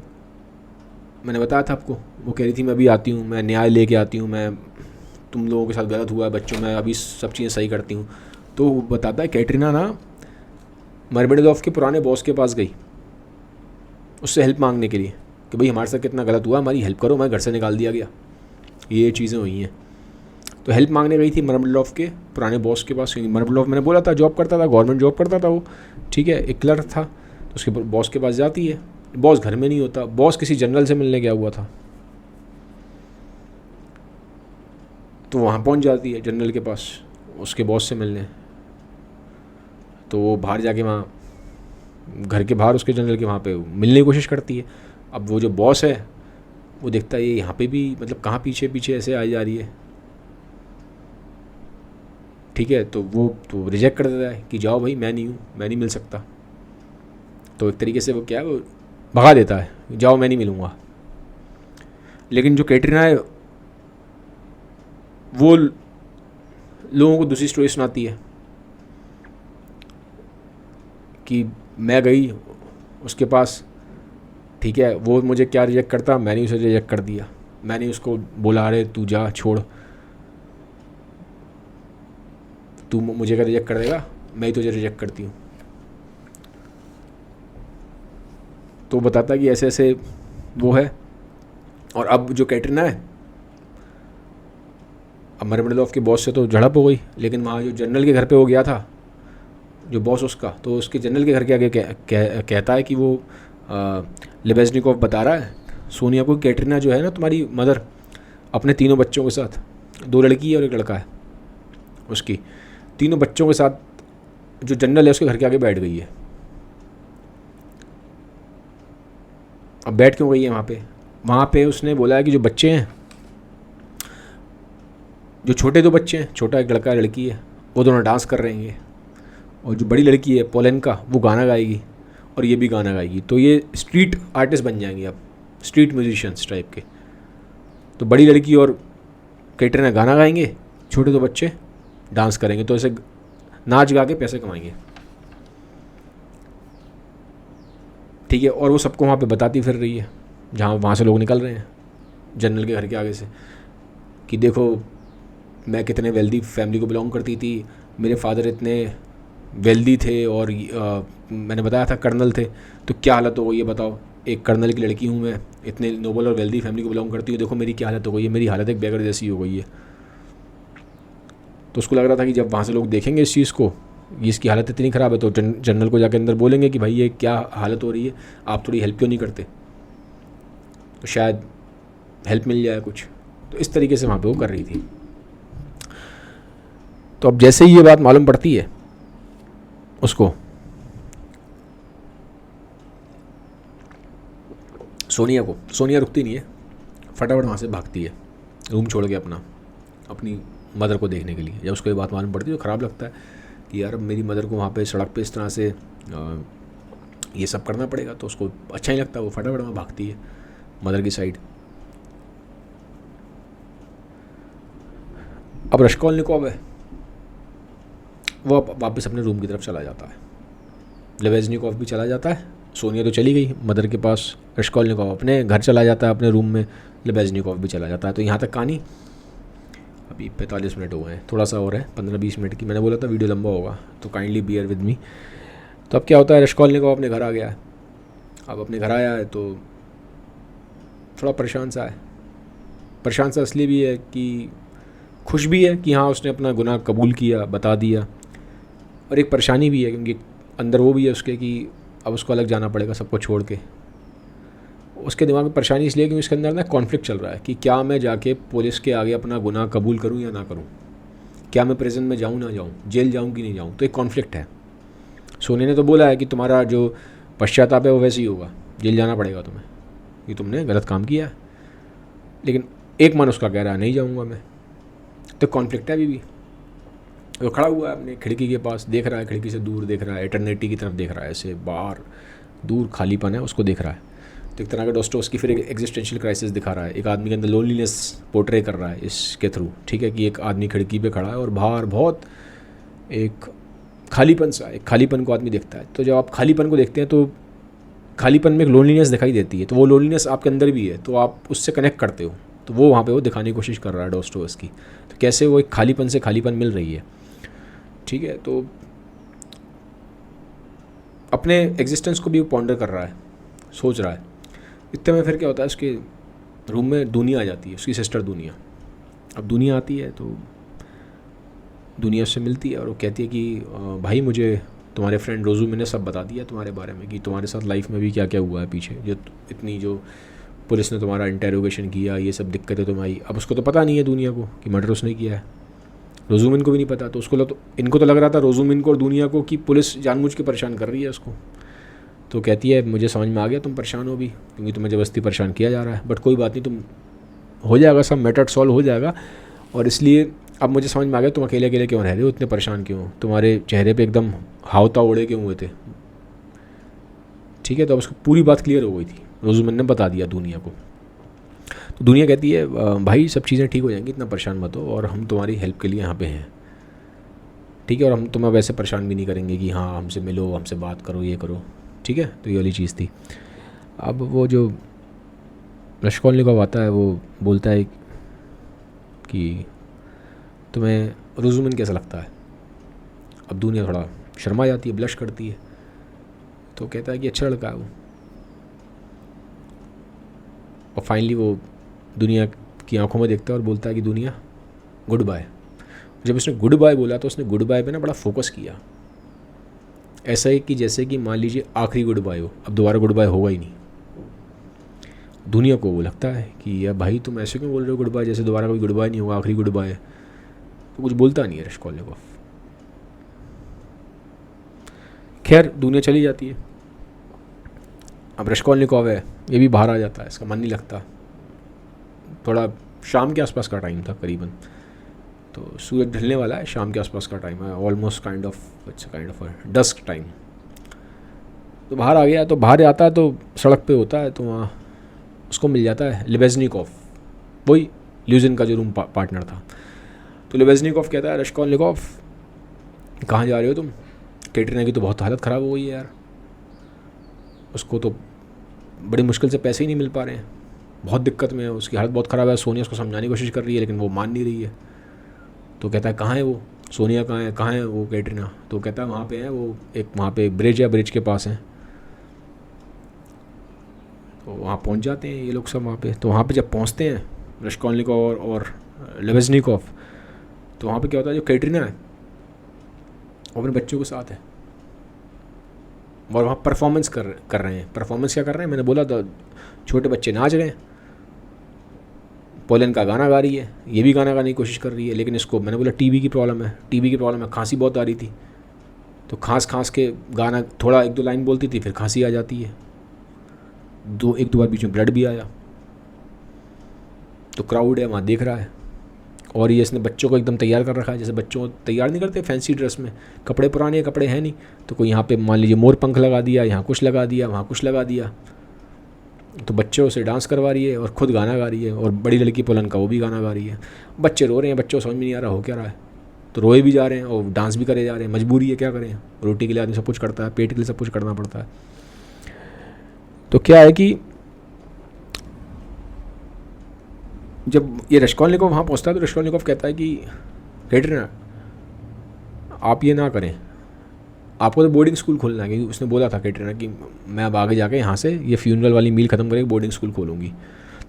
मैंने बताया था आपको, वो कह रही थी मैं अभी आती हूँ, मैं न्याय लेके आती हूँ, मैं तुम लोगों के साथ गलत हुआ है बच्चों, मैं अभी सब चीज़ें सही करती हूँ। तो वो बताता है कैटरीना ना मेडवेडेव के पुराने बॉस के पास गई उससे हेल्प मांगने के लिए कि भाई हमारे साथ कितना गलत हुआ, हमारी हेल्प करो, हमारे घर से निकाल दिया गया, ये चीज़ें हुई हैं। तो हेल्प मांगने गई थी मेडवेडेव के पुराने बॉस के पास। मेडवेडेव मैंने बोला था जॉब करता था, गवर्नमेंट जॉब करता था वो, ठीक है, एक क्लर्क था। तो उसके बॉस के पास जाती है, बॉस घर में नहीं होता, बॉस किसी जनरल से मिलने गया हुआ था। तो वहाँ पहुँच जाती है जनरल के पास उसके बॉस से मिलने। तो वो बाहर जाके वहाँ घर के बाहर उसके जनरल के वहाँ पे मिलने की कोशिश करती है। अब वो जो बॉस है वो देखता है ये यहाँ पे भी मतलब कहाँ पीछे पीछे ऐसे आई जा रही है, ठीक है। तो वो तो रिजेक्ट कर देता है कि जाओ भाई, मैं नहीं हूँ, मैं नहीं मिल सकता। तो एक तरीके से वो क्या है, वो भगा देता है, जाओ मैं नहीं मिलूँगा। लेकिन जो कैटरीना है वो लोगों को दूसरी स्टोरी सुनाती है कि मैं गई उसके पास, ठीक है, वो मुझे क्या रिजेक्ट करता, मैंने उसे रिजेक्ट कर दिया, मैंने उसको बोला अरे तू जा छोड़, तू मुझे क्या रिजेक्ट कर देगा, मैं ही तुझे रिजेक्ट करती हूँ। तो बताता कि ऐसे ऐसे वो है। और अब जो कैटरीना है, अब मेडवेडेव के बॉस से तो झड़प हो गई, लेकिन वहाँ जो जनरल के घर पे वो गया था जो बॉस उसका, तो उसके जनरल के घर के आगे कहता है कि वो लेबेजनिकोव बता रहा है सोनिया को, कैटरीना जो है ना तुम्हारी मदर, अपने तीनों बच्चों के साथ, 2 लड़की है और 1 लड़का है, उसकी तीनों बच्चों के साथ जो जनरल है उसके घर के आगे बैठ गई है। अब बैठ क्यों गई है वहाँ पे उसने बोला है कि जो बच्चे हैं, जो छोटे 2 बच्चे हैं, छोटा 1 लड़का लड़की है, वो दोनों डांस कर रहे हैं, और जो बड़ी लड़की है पोलेंका वो गाना गाएगी और ये भी गाना गाएगी। तो ये स्ट्रीट आर्टिस्ट बन जाएंगे अब, स्ट्रीट म्यूजिशियंस टाइप के। तो बड़ी लड़की और कैटरीना गाना गाएंगे, छोटे 2 बच्चे डांस करेंगे, तो ऐसे नाच गा के पैसे कमाएंगे, ठीक है। और वो सबको वहाँ पे बताती फिर रही है जहाँ वहाँ से लोग निकल रहे हैं जनरल के घर के आगे से कि देखो मैं कितने वेल्दी फैमिली को बिलोंग करती थी, मेरे फादर इतने वेल्दी थे और मैंने बताया था कर्नल थे, तो क्या हालत हो गई है बताओ, एक कर्नल की लड़की हूँ मैं, इतने नोबल और वेल्दी फैमिली को बिलोंग करती हूँ, देखो मेरी क्या हालत हो गई है, मेरी हालत एक बेगर जैसी हो गई है। तो उसको लग रहा था कि जब वहाँ से लोग देखेंगे इस चीज़ को, इसकी हालत इतनी ख़राब है, तो जनरल को जाके अंदर बोलेंगे कि भाई ये क्या हालत हो रही है, आप थोड़ी हेल्प क्यों नहीं करते, तो शायद हेल्प मिल जाए कुछ। तो इस तरीके से वहाँ पे वो कर रही थी। तो अब जैसे ही ये बात मालूम पड़ती है उसको, सोनिया रुकती नहीं है, फटाफट वहाँ से भागती है रूम छोड़ के अपनी मदर को देखने के लिए। जब उसको ये बात मालूम पड़ती है तो ख़राब लगता है कि यार मेरी मदर को वहाँ पे सड़क पे इस तरह से ये सब करना पड़ेगा, तो उसको अच्छा नहीं लगता, वो फटाफट वहाँ भागती है मदर की साइड। अब रश्कोलनिकोव है वो वापस अपने रूम की तरफ चला जाता है, लेबेजनिकोव भी चला जाता है, सोनिया तो चली गई मदर के पास, रश्कोलनिकोव अपने घर चला जाता है अपने रूम में, लेबेजनिकोव भी चला जाता है। तो यहाँ तक कहानी, अभी 45 मिनट हो गए हैं, थोड़ा सा और है 15-20 मिनट की, मैंने बोला था वीडियो लंबा होगा तो काइंडली बियर विद मी। तो अब क्या होता है, रश्कोलनिकोव अपने घर आ गया है। अब अपने घर आया है तो थोड़ा परेशान सा है, परेशान सा इसलिए भी है कि खुश भी है कि हाँ उसने अपना गुनाह कबूल किया, बता दिया, और एक परेशानी भी है क्योंकि अंदर वो भी है उसके कि अब उसको अलग जाना पड़ेगा सबको छोड़ के। उसके दिमाग में परेशानी इसलिए क्योंकि उसके अंदर ना कॉन्फ्लिक्ट चल रहा है कि क्या मैं जाके पुलिस के आगे अपना गुनाह कबूल करूं या ना करूं, क्या मैं प्रिजन में जाऊं ना जाऊं, जेल जाऊं कि नहीं जाऊं। तो एक कॉन्फ्लिक्ट है। सोनिया ने तो बोला है कि तुम्हारा जो पश्चाताप है वो वैसे ही होगा, जेल जाना पड़ेगा तुम्हें कि तुमने गलत काम किया है, लेकिन एक मन उसका कह रहा है नहीं जाऊँगा मैं। तो कॉन्फ्लिक्ट है अभी भी। वो खड़ा हुआ है अपने खिड़की के पास, देख रहा है, खिड़की से दूर देख रहा है, एटर्निटी की तरफ देख रहा है, ऐसे बाहर दूर खालीपन है उसको देख रहा है। तो एक तरह का डॉस्टोव्स्की फिर एक एग्जिस्टेंशियल क्राइसिस दिखा रहा है, एक आदमी के अंदर लोनलीनेस पोर्ट्रे कर रहा है इसके थ्रू, ठीक है, कि एक आदमी खिड़की पे खड़ा है और बाहर बहुत एक खालीपन सा, एक खालीपन को आदमी देखता है। तो जब आप खालीपन को देखते हैं तो खालीपन में एक लोनलीनेस दिखाई देती है, तो वो लोनलीनेस आपके अंदर भी है, तो आप उससे कनेक्ट करते हो। तो वो वहाँ पे वो दिखाने की कोशिश कर रहा है डॉस्टोयेव्स्की, तो कैसे वो एक खालीपन से खालीपन मिल रही है। ठीक है, तो अपने एग्जिस्टेंस को भी वो पॉन्डर कर रहा है, सोच रहा है। इतने में फिर क्या होता है, उसके रूम में दुनिया आ जाती है, उसकी सिस्टर दुनिया। अब दुनिया आती है तो दुनिया उससे मिलती है और वो कहती है कि भाई मुझे तुम्हारे फ्रेंड रोजू मैंने सब बता दिया तुम्हारे बारे में, कि तुम्हारे साथ लाइफ में भी क्या क्या हुआ है पीछे, जो इतनी जो पुलिस ने तुम्हारा इंटेरोगेशन किया, ये सब दिक्कतें तुम्हारी। अब उसको तो पता नहीं है दुनिया को कि मर्डर उसने किया है, रोजूमिन को भी नहीं पता। तो उसको तो इनको तो लग रहा था रोजूमिन को और दुनिया को कि पुलिस जानबूझ के परेशान कर रही है उसको। तो कहती है मुझे समझ में आ गया तुम परेशान हो भी, क्योंकि तुम्हें ज़बरदस्ती परेशान किया जा रहा है, बट कोई बात नहीं, तुम हो जाएगा, सब मैटर सॉल्व हो जाएगा। और इसलिए अब मुझे समझ में आ गया तुम अकेले अकेले क्यों रह रहे हो, इतने परेशान क्यों, तुम्हारे चेहरे पे एकदम हावता उड़े क्यों हुए थे। ठीक है, तो अब उसको पूरी बात क्लियर हो गई थी, रोजूमिन ने बता दिया दुनिया को। तो दुनिया कहती है भाई सब चीज़ें ठीक हो जाएंगी, इतना परेशान मत हो, और हम तुम्हारी हेल्प के लिए यहाँ पे हैं। ठीक है, और हम तुम्हें वैसे परेशान भी नहीं करेंगे कि हाँ हमसे मिलो, हमसे बात करो, ये करो। ठीक है, तो ये वाली चीज़ थी। अब वो जो रश्कोलनिकोव आता है वो बोलता है कि तुम्हें रोजूमिन कैसा लगता है। अब दुनिया थोड़ा शर्मा जाती है, ब्लश करती है, तो कहता है कि अच्छा लड़का है वो। और फाइनली वो दुनिया की आंखों में देखता है और बोलता है कि दुनिया गुड बाय। जब उसने गुड बाय बोला तो उसने गुड बाय पे ना बड़ा फोकस किया, ऐसा है कि जैसे कि मान लीजिए आखिरी गुड बाय हो, अब दोबारा गुड बाय होगा ही नहीं। दुनिया को वो लगता है कि यार भाई तुम ऐसे क्यों बोल रहे हो गुड बाय, जैसे दोबारा कोई गुड बाय नहीं होगा, आखिरी गुड बाय है। तो कुछ बोलता नहीं है रश्कोलनिकोव। खैर दुनिया चली जाती है। अब रश्कोलनिकोव है, ये भी बाहर आ जाता है, इसका मन नहीं लगता। थोड़ा शाम के आसपास का टाइम था करीबन, तो सूरज ढलने वाला है, शाम के आसपास का टाइम है, almost kind of dusk time. तो बाहर आ गया, तो बाहर आता है तो सड़क पे होता है, तो वहाँ उसको मिल जाता है लिबेजनिकोव, वही ल्यूजिन का जो रूम पार्टनर था। तो लिबेजनिकोव कहता है रश्कोलनिकोव कहाँ जा रहे हो तुम, कैटरीना की तो बहुत हालत ख़राब हो गई है यार, उसको तो बड़ी मुश्किल से पैसे ही नहीं मिल पा रहे हैं, बहुत दिक्कत में है, उसकी हालत बहुत ख़राब है। सोनिया उसको समझाने की कोशिश कर रही है लेकिन वो मान नहीं रही है। तो कहता है कहाँ है वो सोनिया, कहाँ है वो कैटरीना। तो कहता है वहाँ पे है वो, एक वहाँ पे एक ब्रिज है, ब्रिज के पास है। तो वहाँ पहुँच जाते हैं ये लोग सब वहाँ पे। तो वहाँ पे जब पहुँचते हैं रश्कोलनिकोव और लिबेजनिकोव, तो वहाँ पे क्या होता है, जो कैटरीना है वो अपने बच्चों के साथ है और वहाँ परफॉर्मेंस कर रहे हैं। परफॉर्मेंस क्या कर रहे हैं, मैंने बोला था छोटे बच्चे नाच रहे हैं, पोलैंड का गाना गा रही है, ये भी गाना गाने की कोशिश कर रही है, लेकिन इसको मैंने बोला टीबी की प्रॉब्लम है, खांसी बहुत आ रही थी, तो खांस के गाना थोड़ा एक दो लाइन बोलती थी, फिर खांसी आ जाती है, एक दो बार बीच में ब्लड भी आया। तो क्राउड है वहाँ देख रहा है, और ये इसने बच्चों को एकदम तैयार कर रखा है, जैसे बच्चों को तैयार नहीं करते फैंसी ड्रेस में, कपड़े पुराने कपड़े हैं नहीं, तो कोई यहाँ पे मान लीजिए मोर पंख लगा दिया, यहाँ कुछ लगा दिया, वहाँ कुछ लगा दिया। तो बच्चों से डांस करवा रही है और ख़ुद गाना गा रही है, और बड़ी लड़की पोलैंड का वो भी गाना गा रही है। बच्चे रो रहे हैं, बच्चों को समझ में नहीं आ रहा हो क्या रहा है, तो रोए भी जा रहे हैं और डांस भी करे जा रहे हैं, मजबूरी है क्या करें, रोटी के लिए आदमी सब कुछ करता है, पेट के लिए सब कुछ करना पड़ता है। तो क्या है कि जब ये रश्कोलनिकोव वहाँ पहुँचता है तो रश्कोलनिकोव कहता है कि कैटरीना आप ये ना करें, आपको तो बोर्डिंग स्कूल खोलना है, क्योंकि उसने बोला था कैटरीना कि मैं अब आगे जाके यहाँ से ये फ्यूनरल वाली मील ख़त्म करके बोर्डिंग स्कूल खोलूँगी।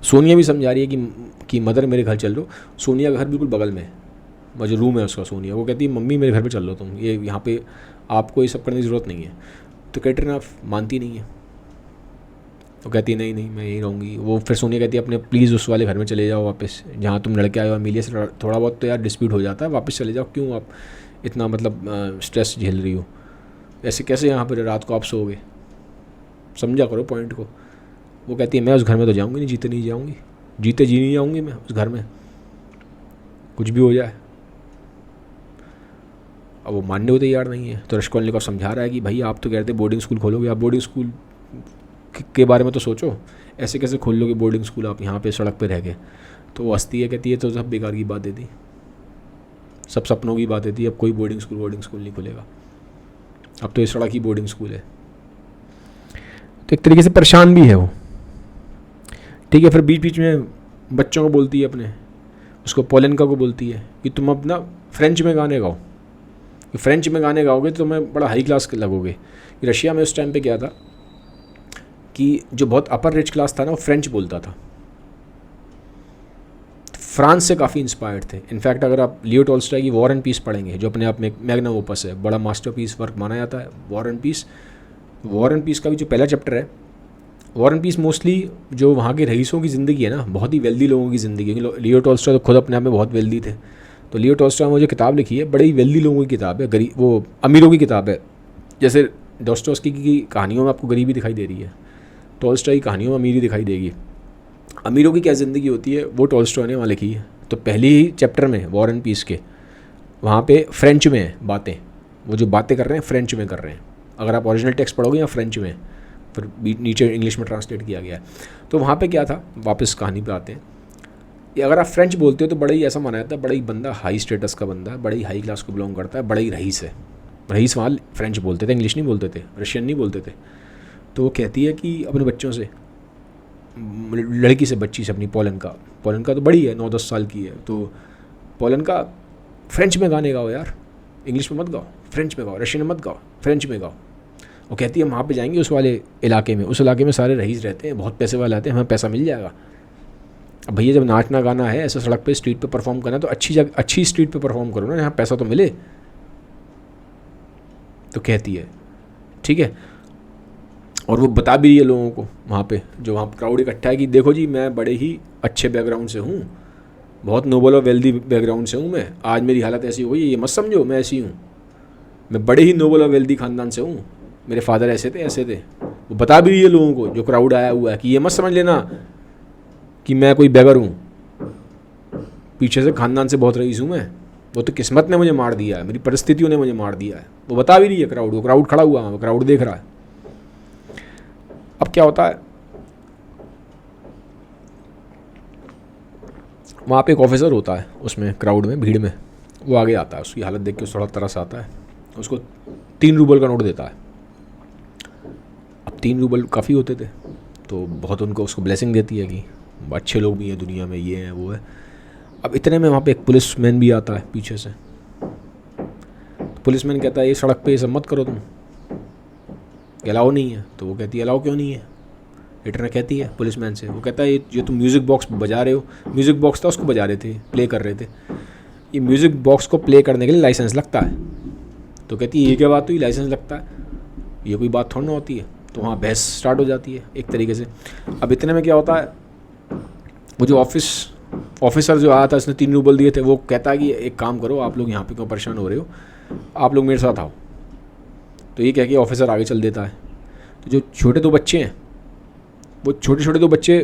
सोनिया भी समझा रही है कि मदर मेरे घर चल लो। सोनिया का घर बिल्कुल बगल में है, जो रूम है उसका, सोनिया वो कहती है मम्मी मेरे घर पे चल लो तुम, ये यहाँ पे आपको ये सब करने की ज़रूरत नहीं है। तो कैटरीना मानती नहीं है, तो कहती है नहीं मैं यहीं रहूँगी। वो फिर सोनिया कहती है अपने प्लीज़ उस वाले घर में चले जाओ वापस, जहाँ तुम लड़के आए हो, अमीलिया से थोड़ा बहुत तो यार डिस्प्यूट हो जाता है, वापस चले जाओ, क्यों आप इतना मतलब स्ट्रेस झेल रही हो, ऐसे कैसे यहाँ पर रात को आप सोओगे, समझा करो पॉइंट को। वो कहती है मैं उस घर में तो जाऊँगी नहीं, जीते जी नहीं जाऊँगी मैं उस घर में, कुछ भी हो जाए। अब वो मानने को तैयार नहीं है। तो रश्कोलनिकोव समझा रहा है कि भाई आप तो कहते बोर्डिंग स्कूल खोलोगे, आप बोर्डिंग स्कूल के बारे में तो सोचो, ऐसे कैसे खोल लोगे बोर्डिंग स्कूल आप यहाँ पे सड़क पे रह के। तो वो हंसती है, कहती है तो सब बेकार की बात थी, सब सपनों की बात थी, अब कोई बोर्डिंग स्कूल नहीं खुलेगा, अब तो ये सड़क ही बोर्डिंग स्कूल है। तो एक तरीके से परेशान भी है वो, ठीक है। फिर बीच बीच में बच्चों को बोलती है अपने, उसको पोलेंका को बोलती है कि तुम अपना फ्रेंच में गाने गाओ, फ्रेंच में गाने गाओगे तो तुम्हें बड़ा हाई क्लास लगोगे। रशिया में उस टाइम पे क्या था कि जो बहुत अपर रिच क्लास था ना वो फ्रेंच बोलता था, फ्रांस से काफ़ी इंस्पायर्ड थे। इनफैक्ट अगर आप लियो टॉल्स्टॉय की वॉर एंड पीस पढ़ेंगे, जो अपने आप में मैग्नम ओपस है, बड़ा मास्टरपीस वर्क माना जाता है war and peace. War and peace का भी जो पहला चैप्टर है, वॉर एंड पीस मोस्टली जो वहाँ के रईसों की ज़िंदगी है ना, बहुत ही वेल्दी लोगों की ज़िंदगी है। लियो टॉल्स्टॉय तो खुद अपने आप में बहुत वेल्दी थे। तो लियो टॉल्स्टॉय ने जो किताब लिखी है बड़े ही वेल्दी लोगों की किताब है, गरीब वो अमीरों की किताब है। जैसे डॉस्टोव्स्की की कहानियों में आपको गरीबी दिखाई दे रही है, टॉल्स्टॉय की कहानियों में अमीरी दिखाई देगी। अमीरों की क्या ज़िंदगी होती है वो टॉल्स्टॉय ने वहाँ लिखी है। तो पहले ही चैप्टर में वॉर एंड पीस के वहाँ पे फ्रेंच में है बातें, वो जो बातें कर रहे हैं फ्रेंच में कर रहे हैं। अगर आप ओरिजिनल टेक्स्ट पढ़ोगे या फ्रेंच में, फिर नीचे इंग्लिश में ट्रांसलेट किया गया है। तो वहाँ पे क्या था, वापस कहानी पे आते हैं, कि अगर आप फ्रेंच बोलते हो तो बड़ा ही ऐसा माना जाता है, बड़ा ही बंदा हाई स्टेटस का बंदा है, बड़ा ही हाई क्लास को बिलोंग करता है, बड़ा ही रईस है। रईस वहाँ फ्रेंच बोलते थे, इंग्लिश नहीं बोलते थे, रशियन नहीं बोलते थे। तो वो कहती है कि अपने बच्चों से, लड़की से, बच्ची से अपनी, पोलेंका तो बड़ी है, 9-10 साल की है, तो पोलेंका फ्रेंच में गाने गाओ यार, इंग्लिश में मत गाओ, फ्रेंच में गाओ, रशियन में मत गाओ, फ्रेंच में गाओ। वो कहती है हम वहाँ पे जाएंगे उस वाले इलाके में, उस इलाके में सारे रईस रहते हैं, बहुत पैसे वाले आते हैं, हमें पैसा मिल जाएगा। अब भैया जब नाचना गाना है, ऐसे सड़क पे स्ट्रीट पे परफॉर्म करना, तो अच्छी जगह, अच्छी स्ट्रीट पे परफॉर्म करो ना, यहाँ पैसा तो मिले। तो कहती है ठीक है, और वो बता भी रही है लोगों को वहाँ पे, जो वहाँ क्राउड इकट्ठा है, कि देखो जी मैं बड़े ही अच्छे बैकग्राउंड से हूँ, बहुत नोबल और वेल्दी बैकग्राउंड से हूँ मैं, आज मेरी हालत ऐसी हो गई, ये मत समझो मैं ऐसी हूँ, मैं बड़े ही नोबल और वेल्दी ख़ानदान से हूँ, मेरे फादर ऐसे थे ऐसे थे। वो बता भी रही है लोगों को, जो क्राउड आया हुआ है, कि ये मत समझ लेना कि मैं कोई बेगर हूँ, पीछे से ख़ानदान से बहुत रईस हूँ मैं, वो तो किस्मत ने मुझे मार दिया है, मेरी परिस्थितियों ने मुझे मार दिया है। वो बता भी रही है क्राउड को, क्राउड खड़ा हुआ है, क्राउड देख रहा है। अब क्या होता है, वहाँ पे एक ऑफिसर होता है उसमें क्राउड में, भीड़ में, वो आगे आता है, उसकी हालत देख के थोड़ा तरस आता है, उसको 3 रूबल का नोट देता है। अब 3 रूबल काफ़ी होते थे, तो बहुत उनको उसको ब्लेसिंग देती है कि अच्छे लोग भी हैं दुनिया में, ये हैं वो है। अब इतने में वहाँ पे एक पुलिसमैन भी आता है पीछे से। पुलिसमैन कहता है ये सड़क पे ये सब मत करो तुम, अलाउ नहीं है। तो वो कहती है अलाउ क्यों नहीं है, रिटर्नर कहती है पुलिसमैन से। वो कहता है ये जो तुम म्यूज़िक बॉक्स बजा रहे हो, म्यूज़िक बॉक्स था उसको बजा रहे थे, प्ले कर रहे थे, ये म्यूज़िक बॉक्स को प्ले करने के लिए लाइसेंस लगता है। तो कहती है ये क्या बात हुई, लाइसेंस लगता है, ये कोई बात थोड़ी ना होती है। तो वहाँ बहस स्टार्ट हो जाती है एक तरीके से। अब इतने में क्या होता है, वो जो ऑफिसर जो आया था, उसने 3 रूबल दिए थे, वो कहता है कि एक काम करो, आप लोग यहाँ पे क्यों परेशान हो रहे हो, आप लोग मेरे साथ आओ। तो ये कह के ऑफिसर आगे चल देता है। तो जो छोटे 2 बच्चे हैं, वो छोटे 2 बच्चे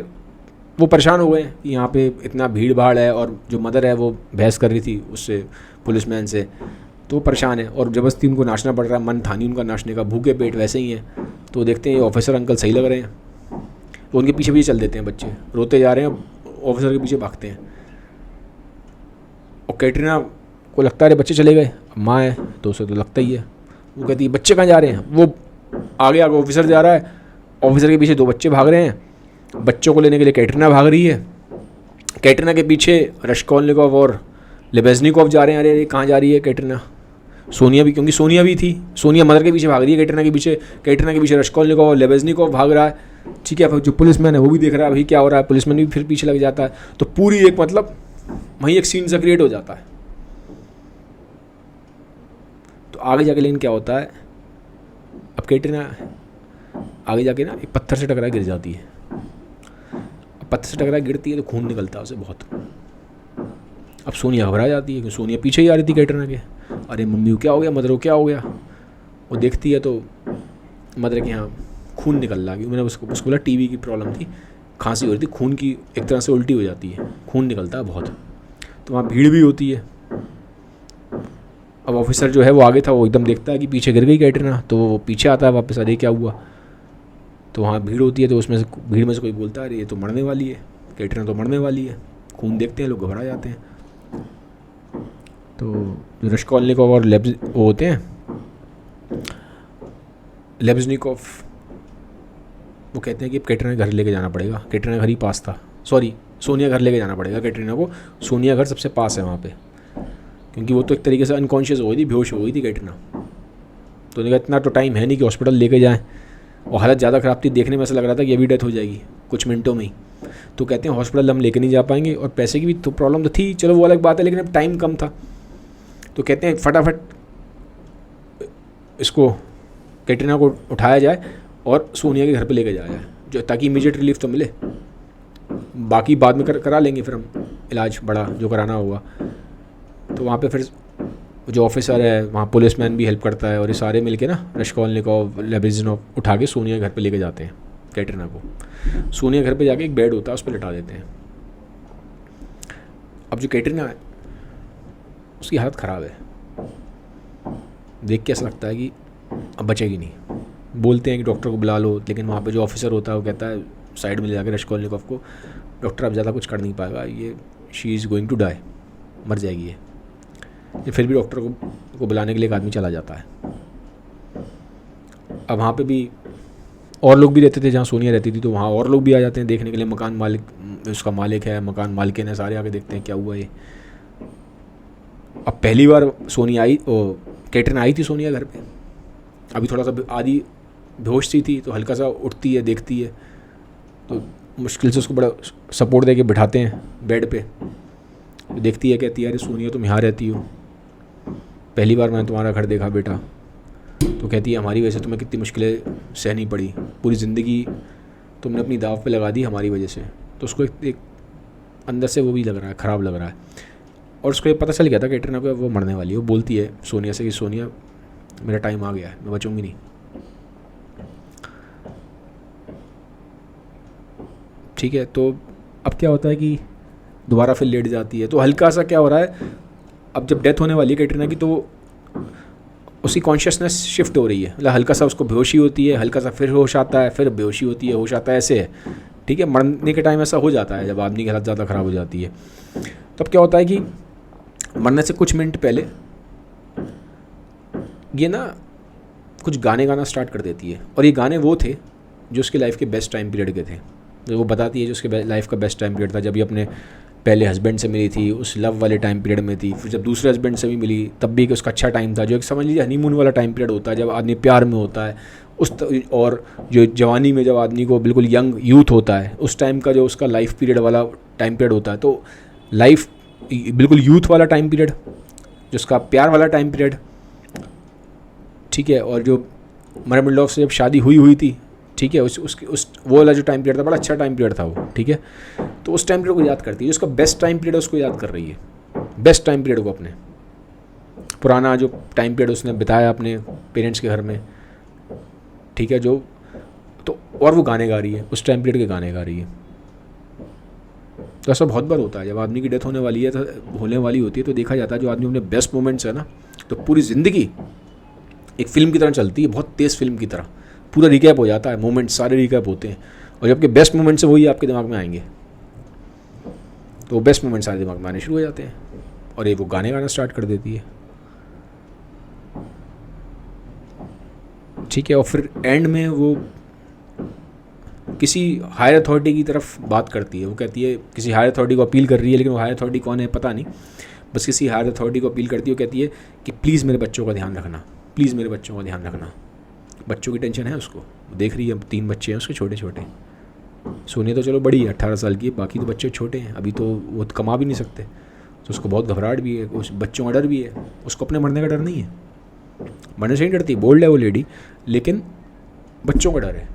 वो परेशान हो गए हैं कि यहाँ पे इतना भीड़ भाड़ है, और जो मदर है वो बहस कर रही थी उससे, पुलिसमैन से, तो वो परेशान है, और ज़बरदस्ती उनको नाचना पड़ रहा है, मन था नहीं उनका नाचने का, भूखे पेट वैसे ही हैं। तो देखते हैं ये ऑफिसर अंकल सही लग रहे हैं, तो उनके पीछे पीछे चल देते हैं बच्चे, रोते जा रहे हैं, ऑफिसर के पीछे भागते हैं। और कैटरीना को लगता है अरे बच्चे चले गए, माँ है तो उसे तो लगता ही है। वो कहती है बच्चे कहाँ जा रहे हैं, वो आगे ऑफिसर जा रहा है, ऑफिसर के पीछे 2 बच्चे भाग रहे हैं, बच्चों को लेने के लिए कैटरीना भाग रही है, कैटरीना के पीछे रश्कोलनिकोव और लेबेज़निकोव जा रहे हैं। अरे कहाँ जा रही है कैटरीना, सोनिया भी, क्योंकि सोनिया भी थी, सोनिया मदर के पीछे भाग रही है कैटरीना के पीछे रश्कोलनिकोव और लेबेज़निकोव भाग रहा है। ठीक है, जो पुलिसमैन है वो भी देख रहा है भाई क्या हो रहा है, पुलिसमैन भी फिर पीछे लग जाता है। तो पूरी एक मतलब वहीं एक सीन सा क्रिएट हो जाता है। तो आगे जाके लेकिन क्या होता है, अब कैटरीना आगे जाके ना एक पत्थर से टकरा गिर जाती है। अब पत्थर से टकरा गिरती है तो खून निकलता है उसे बहुत। अब सोनिया घबरा जाती है क्योंकि सोनिया पीछे ही आ रही थी कैटरीना के। अरे मम्मी को क्या हो गया, मदर को क्या हो गया। वो देखती है तो मदर के यहाँ खून निकल रहा है। मैंने उसको बोला टीबी की प्रॉब्लम थी, खांसी हो रही थी, खून की एक तरह से उल्टी हो जाती है, खून निकलता है बहुत। तो वहाँ भीड़ भी होती है। अब ऑफिसर जो है वो आगे था, वो एकदम देखता है कि पीछे गिर गई कैटरीना, तो वो पीछे आता है वापस, अरे क्या हुआ। तो वहाँ भीड़ होती है, तो उसमें से भीड़ में से कोई बोलता है अरे ये तो मरने वाली है, कैटरीना तो मरने वाली है। खून देखते हैं लोग, घबरा जाते हैं। तो जो रश्कोलनिकोव और वो होते हैं, लेबेज़निकोव, वो कहते हैं कि कैटरीना घर लेके जाना पड़ेगा, कैटरीना घर ही पास था, सॉरी सोनिया घर लेके जाना पड़ेगा कैटरीना को, सोनिया घर सबसे पास है वहाँ पे, क्योंकि वो तो एक तरीके से अनकॉन्शियस हो गई थी, बेहोश हो गई थी कैटरीना। तो उन्होंने कहा इतना तो टाइम है नहीं कि हॉस्पिटल लेके जाएँ, और हालत ज़्यादा ख़राब थी, देखने में ऐसा लग रहा था कि अभी डेथ हो जाएगी कुछ मिनटों में ही। तो कहते हैं हॉस्पिटल हम लेके नहीं जा पाएंगे, और पैसे की भी तो प्रॉब्लम तो थी, चलो वो अलग बात है, लेकिन अब टाइम कम था। तो कहते हैं फटाफट इसको कैटरीना को उठाया जाए और सोनिया के घर पे लेके जाया जाए, जो ताकि इमीडिएट रिलीफ तो मिले, बाकी बाद में करा लेंगे फिर हम इलाज बड़ा जो कराना होगा। तो वहाँ पे फिर जो ऑफिसर है वहाँ, पुलिसमैन भी हेल्प करता है, और ये सारे मिलके ना रश्कोलनिकोव, लेबेजिनोव उठा के सोनिया घर पे लेके जाते हैं कैटरीना को। सोनिया घर पे जाके एक बेड होता है उस पर लिटा देते हैं। अब जो कैटरीना है उसकी हालत ख़राब है, देख के ऐसा लगता है कि अब बचेगी नहीं। बोलते हैं कि डॉक्टर को बुला लो, लेकिन वहाँ पे जो ऑफिसर होता है वो कहता है साइड में ले जाकर रश्कोलनिकोव को, डॉक्टर अब ज़्यादा कुछ कर नहीं पाएगा, ये she is going to die, मर जाएगी ये फिर भी डॉक्टर को बुलाने के लिए एक आदमी चला जाता है। अब वहाँ पे भी और लोग भी रहते थे जहाँ सोनिया रहती थी, तो वहाँ और लोग भी आ जाते हैं देखने के लिए, मकान मालिक, उसका मालिक है, मकान मालिकिन है, सारे आके देखते हैं क्या हुआ ये। अब पहली बार सोनिया आई, कैटरीना आई थी सोनिया घर पे, अभी थोड़ा सा आधी बेहोश सी थी, तो हल्का सा उठती है, देखती है, तो मुश्किल से उसको बड़ा सपोर्ट दे के बिठाते हैं बेड पे, तो देखती है, कहती है अरे सोनिया तुम यहाँ रहती हो, पहली बार मैंने तुम्हारा घर देखा बेटा। तो कहती है हमारी वजह से तुम्हें कितनी मुश्किलें सहनी पड़ी, पूरी ज़िंदगी तुमने अपनी दाव पे लगा दी हमारी वजह से। तो उसको एक अंदर से वो भी लग रहा है, ख़राब लग रहा है, और उसको ये पता चल गया था कैटरीना को वो मरने वाली है। वो बोलती है सोनिया से कि सोनिया मेरा टाइम आ गया है, मैं बचूंगी नहीं। ठीक है, तो अब क्या होता है कि दोबारा फिर लेट जाती है, तो हल्का सा क्या हो रहा है, अब जब डेथ होने वाली है कैटरीना की, तो उसकी कॉन्शियसनेस शिफ्ट हो रही है, मतलब हल्का सा उसको बेहोशी होती है, हल्का सा फिर होश आता है, फिर बेहोशी होती है, होश आता है, ऐसे है। ठीक है, मरने के टाइम ऐसा हो जाता है जब आदमी की हालत ज़्यादा ख़राब हो जाती है। तब क्या होता है कि मरने से कुछ मिनट पहले ये ना कुछ गाने गाना स्टार्ट कर देती है, और ये गाने वो थे जो उसके लाइफ के बेस्ट टाइम पीरियड के थे, जो वो बताती है जो उसके लाइफ का बेस्ट टाइम पीरियड था, जब ये अपने पहले हस्बैंड से मिली थी, उस लव वाले टाइम पीरियड में थी, फिर जब दूसरे हस्बैंड से भी मिली तब भी उसका अच्छा टाइम था, जो एक समझ लीजिए हनीमून वाला टाइम पीरियड होता है जब आदमी प्यार में होता है और जो जवानी में जब आदमी को बिल्कुल यंग यूथ होता है, उस टाइम का जो उसका लाइफ पीरियड वाला टाइम पीरियड होता है। तो लाइफ बिल्कुल यूथ वाला टाइम पीरियड, जो उसका प्यार वाला टाइम पीरियड, ठीक है, और जो मरमिल्डॉफ से जब शादी हुई थी, ठीक है, उस वो वाला जो टाइम पीरियड था बड़ा अच्छा टाइम पीरियड था वो। ठीक है, तो उस टाइम पीरियड को याद करती है, उसका बेस्ट टाइम पीरियड है उसको याद कर रही है, बेस्ट टाइम पीरियड को, अपने पुराना जो टाइम पीरियड उसने बिताया अपने पेरेंट्स के घर में। ठीक है, जो तो और वो गाने गा रही है, उस टाइम पीरियड के गाने गा रही है। तो ऐसा बहुत बार होता है जब आदमी की डेथ होने वाली है, तो होने वाली होती है, तो देखा जाता है जो आदमी अपने बेस्ट मोमेंट्स है ना, तो पूरी ज़िंदगी एक फ़िल्म की तरह चलती है, बहुत तेज़ फिल्म की तरह पूरा रिकैप हो जाता है, मोमेंट सारे रिकैप होते हैं, और जबकि बेस्ट मोमेंट्स है वही आपके दिमाग में आएंगे, तो बेस्ट मोमेंट सारे दिमाग में आने शुरू हो जाते हैं, और ये वो गाने गाना स्टार्ट कर देती है। ठीक है, और फिर एंड में वो किसी हायर अथॉरिटी की तरफ बात करती है, वो कहती है किसी हायर अथॉरिटी को अपील कर रही है, लेकिन वो हायर अथॉरिटी कौन है पता नहीं, बस किसी हायर अथॉरिटी को अपील करती है। वो कहती है कि प्लीज़ मेरे बच्चों का ध्यान रखना, प्लीज़ मेरे बच्चों का ध्यान रखना। बच्चों की टेंशन है उसको, देख रही है, 3 बच्चे हैं उसके छोटे छोटे। सोनिया तो चलो बड़ी है, 18 साल की है, बाकी तो बच्चे छोटे हैं, अभी तो वो कमा भी नहीं सकते, तो उसको बहुत घबराहट भी है, उस बच्चों का डर भी है। उसको अपने मरने का डर नहीं है, मरने से नहीं डरती, बोल्ड है वो लेडी, लेकिन बच्चों का डर है।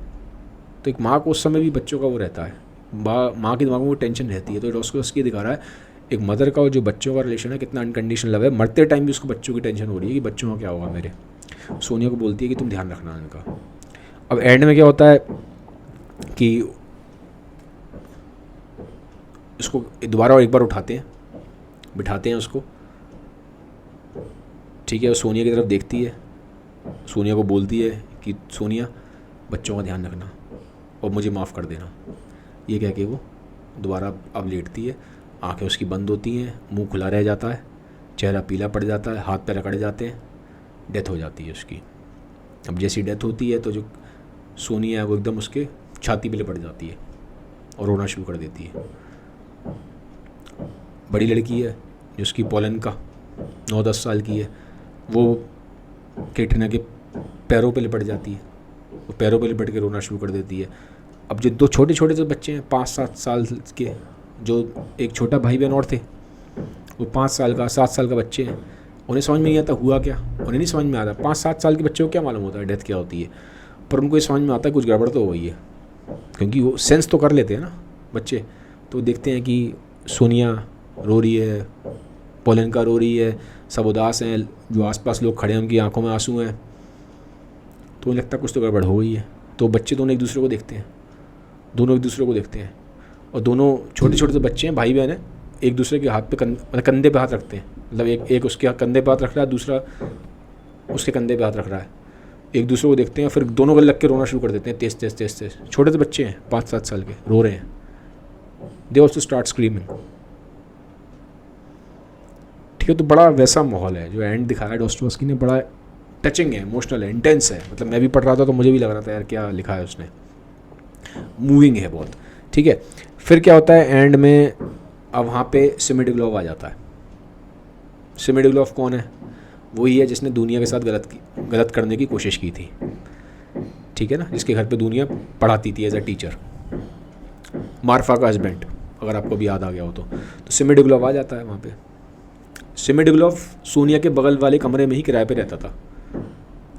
तो एक माँ को उस समय भी बच्चों का वो रहता है, माँ के दिमाग में वो टेंशन रहती है। तो उसको उसकी दिखा रहा है एक मदर का और जो बच्चों का रिलेशन है कितना अनकंडीशनल लव है, मरते टाइम भी उसको बच्चों की टेंशन हो रही है कि बच्चों का क्या होगा मेरे। सोनिया को बोलती है कि तुम ध्यान रखना इनका। अब एंड में क्या होता है कि उसको दोबारा और एक बार उठाते हैं, बिठाते हैं उसको। ठीक है, वो सोनिया की तरफ देखती है, सोनिया को बोलती है कि सोनिया बच्चों का ध्यान रखना और मुझे माफ़ कर देना। ये कह के वो दोबारा अब लेटती है, आंखें उसकी बंद होती हैं, मुंह खुला रह जाता है, चेहरा पीला पड़ जाता है, हाथ पैर अकड़ जाते हैं, डेथ हो जाती है उसकी। अब जैसी डेथ होती है तो जो सोनिया है वो एकदम उसके छाती पे लिपट जाती है और रोना शुरू कर देती है। बड़ी लड़की है जिसकी पोलैंड का 9-10 साल की है, वो कैटरीना के पैरों पे लिपट जाती है, वो पैरों पे लिपट के रोना शुरू कर देती है। अब जो 2 छोटे छोटे जो बच्चे हैं 5-7 साल के, जो एक छोटा भाई बहन और थे, वो 5 साल का 7 साल का बच्चे हैं, उन्हें समझ में नहीं आता हुआ क्या, उन्हें नहीं समझ में आता। 5-7 साल के बच्चे को क्या मालूम होता है डेथ क्या होती है, पर उनको ये समझ में आता है कुछ गड़बड़ तो हो गई है, क्योंकि वो सेंस तो कर लेते हैं ना बच्चे। तो देखते हैं कि सोनिया रो रही है, पोलैंड रो रही है, सब उदास हैं, जो आसपास लोग खड़े हैं उनकी आंखों में आंसू हैं, तो उन्हें लगता है कुछ तो गड़बड़ हो गई है। तो बच्चे दोनों एक दूसरे को देखते हैं, और दोनों छोटे छोटे जो बच्चे हैं भाई बहन हैं, एक दूसरे के हाथ पे मतलब कंधे पे हाथ रखते हैं, मतलब एक उसके कंधे पे हाथ रख रहा है, दूसरा उसके कंधे पे हाथ रख रहा है, एक दूसरे को देखते हैं, फिर दोनों गले लग के रोना शुरू कर देते हैं तेज तेज तेज तेज। छोटे से बच्चे हैं 5-7 साल के, रो रहे हैं, दे ऑल्सो स्टार्ट स्क्रीमिंग। ठीक है, तो बड़ा वैसा माहौल है जो एंड दिखाया डोस्टोयेव्स्की ने, बड़ा टचिंग है, इमोशनल है, इंटेंस है। मतलब मैं भी पढ़ रहा था तो मुझे भी लग रहा था यार क्या लिखा है उसने, मूविंग है बहुत। ठीक है, फिर क्या होता है एंड में, अब वहाँ पे सिमेडोग्लोव आ जाता है। सिमेडोग्लोव कौन है? वही है जिसने दुनिया के साथ गलत करने की कोशिश की थी, ठीक है ना, जिसके घर पे दुनिया पढ़ाती थी एज अ टीचर, मार्फा का हस्बैंड, अगर आपको भी याद आ गया हो तो सिमेडोग्लोव आ जाता है वहाँ पे। सिमेडोग्लोव सोनिया के बगल वाले कमरे में ही किराए पे रहता था।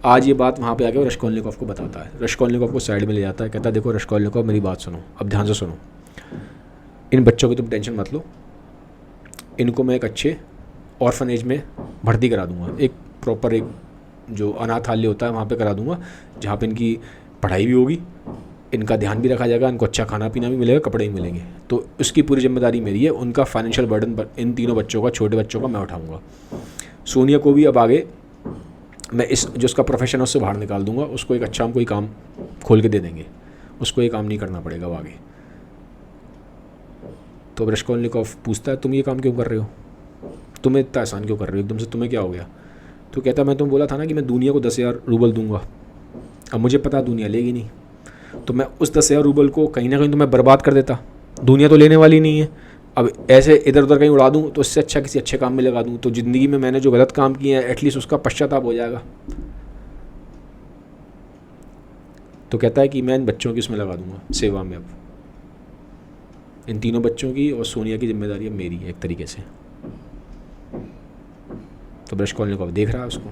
आज ये बात वहाँ पे आके रश्कोल्निकोव को बताता है, रश्कोल्निकोव को साइड में ले जाता है, कहता है देखो रश्कोल्निकोव मेरी बात सुनो, अब ध्यान से सुनो, इन बच्चों की तुम टेंशन मत लो, इनको मैं एक अच्छे ऑर्फनेज में भर्ती करा दूंगा, एक प्रॉपर एक जो अनाथालय होता है वहाँ पे करा दूंगा, जहाँ पे इनकी पढ़ाई भी होगी, इनका ध्यान भी रखा जाएगा, इनको अच्छा खाना पीना भी मिलेगा, कपड़े भी मिलेंगे, तो उसकी पूरी जिम्मेदारी मेरी है। उनका फाइनेंशियल बर्डन इन तीनों बच्चों का, छोटे बच्चों का मैं उठाऊँगा। सोनिया को भी अब आगे मैं इस जो उसका प्रोफेशन है उससे बाहर निकाल दूंगा, उसको एक अच्छा हम कोई काम खोल के दे देंगे, उसको ये काम नहीं करना पड़ेगा अब आगे। तो रश्कोल्निकोव पूछता है तुम ये काम क्यों कर रहे हो, तुम्हें इतना आसान क्यों कर रहे हो, एकदम से तुम्हें क्या हो गया? तो कहता है मैं तुम्हें बोला था ना कि मैं दुनिया को 10,000 रूबल दूंगा, अब मुझे पता दुनिया लेगी नहीं, तो मैं उस 10,000 रूबल को कहीं ना कहीं तो मैं बर्बाद कर देता, दुनिया तो लेने वाली नहीं है, अब ऐसे इधर उधर कहीं उड़ा दूँ तो इससे अच्छा किसी अच्छे काम में लगा दूँ, तो ज़िंदगी में मैंने जो गलत काम किए हैं एटलीस्ट उसका पश्चाताप हो जाएगा। तो कहता है कि मैं इन बच्चों की उसमें लगा दूंगा सेवा में, अब इन तीनों बच्चों की और सोनिया की जिम्मेदारी अब मेरी है एक तरीके से। तो रश्कोल्निकोव देख रहा है उसको,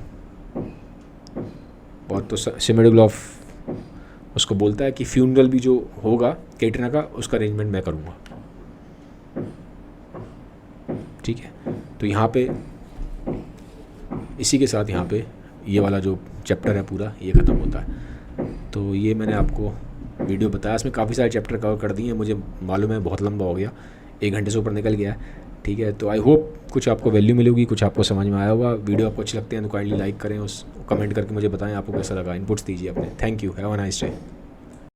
और तो सिमेडोग्लोव उसको बोलता है कि फ्यूनरल भी जो होगा कैटरीना का उसका अरेंजमेंट मैं करूँगा। ठीक है, तो यहाँ पे इसी के साथ यहाँ पे ये वाला जो चैप्टर है पूरा ये ख़त्म होता है। तो ये मैंने आपको वीडियो बताया, इसमें काफ़ी सारे चैप्टर कवर कर दिए हैं, मुझे मालूम है बहुत लंबा हो गया, 1 घंटे से ऊपर निकल गया है। ठीक है, तो आई होप कुछ आपको वैल्यू मिलेगी, कुछ आपको समझ में आया होगा। वीडियो आपको अच्छे लगते हैं तो काइंडली लाइक करें, उस कमेंट करके मुझे बताएं आपको कैसा लगा, इनपुट्स दीजिए अपने। Thank you, have a nice day.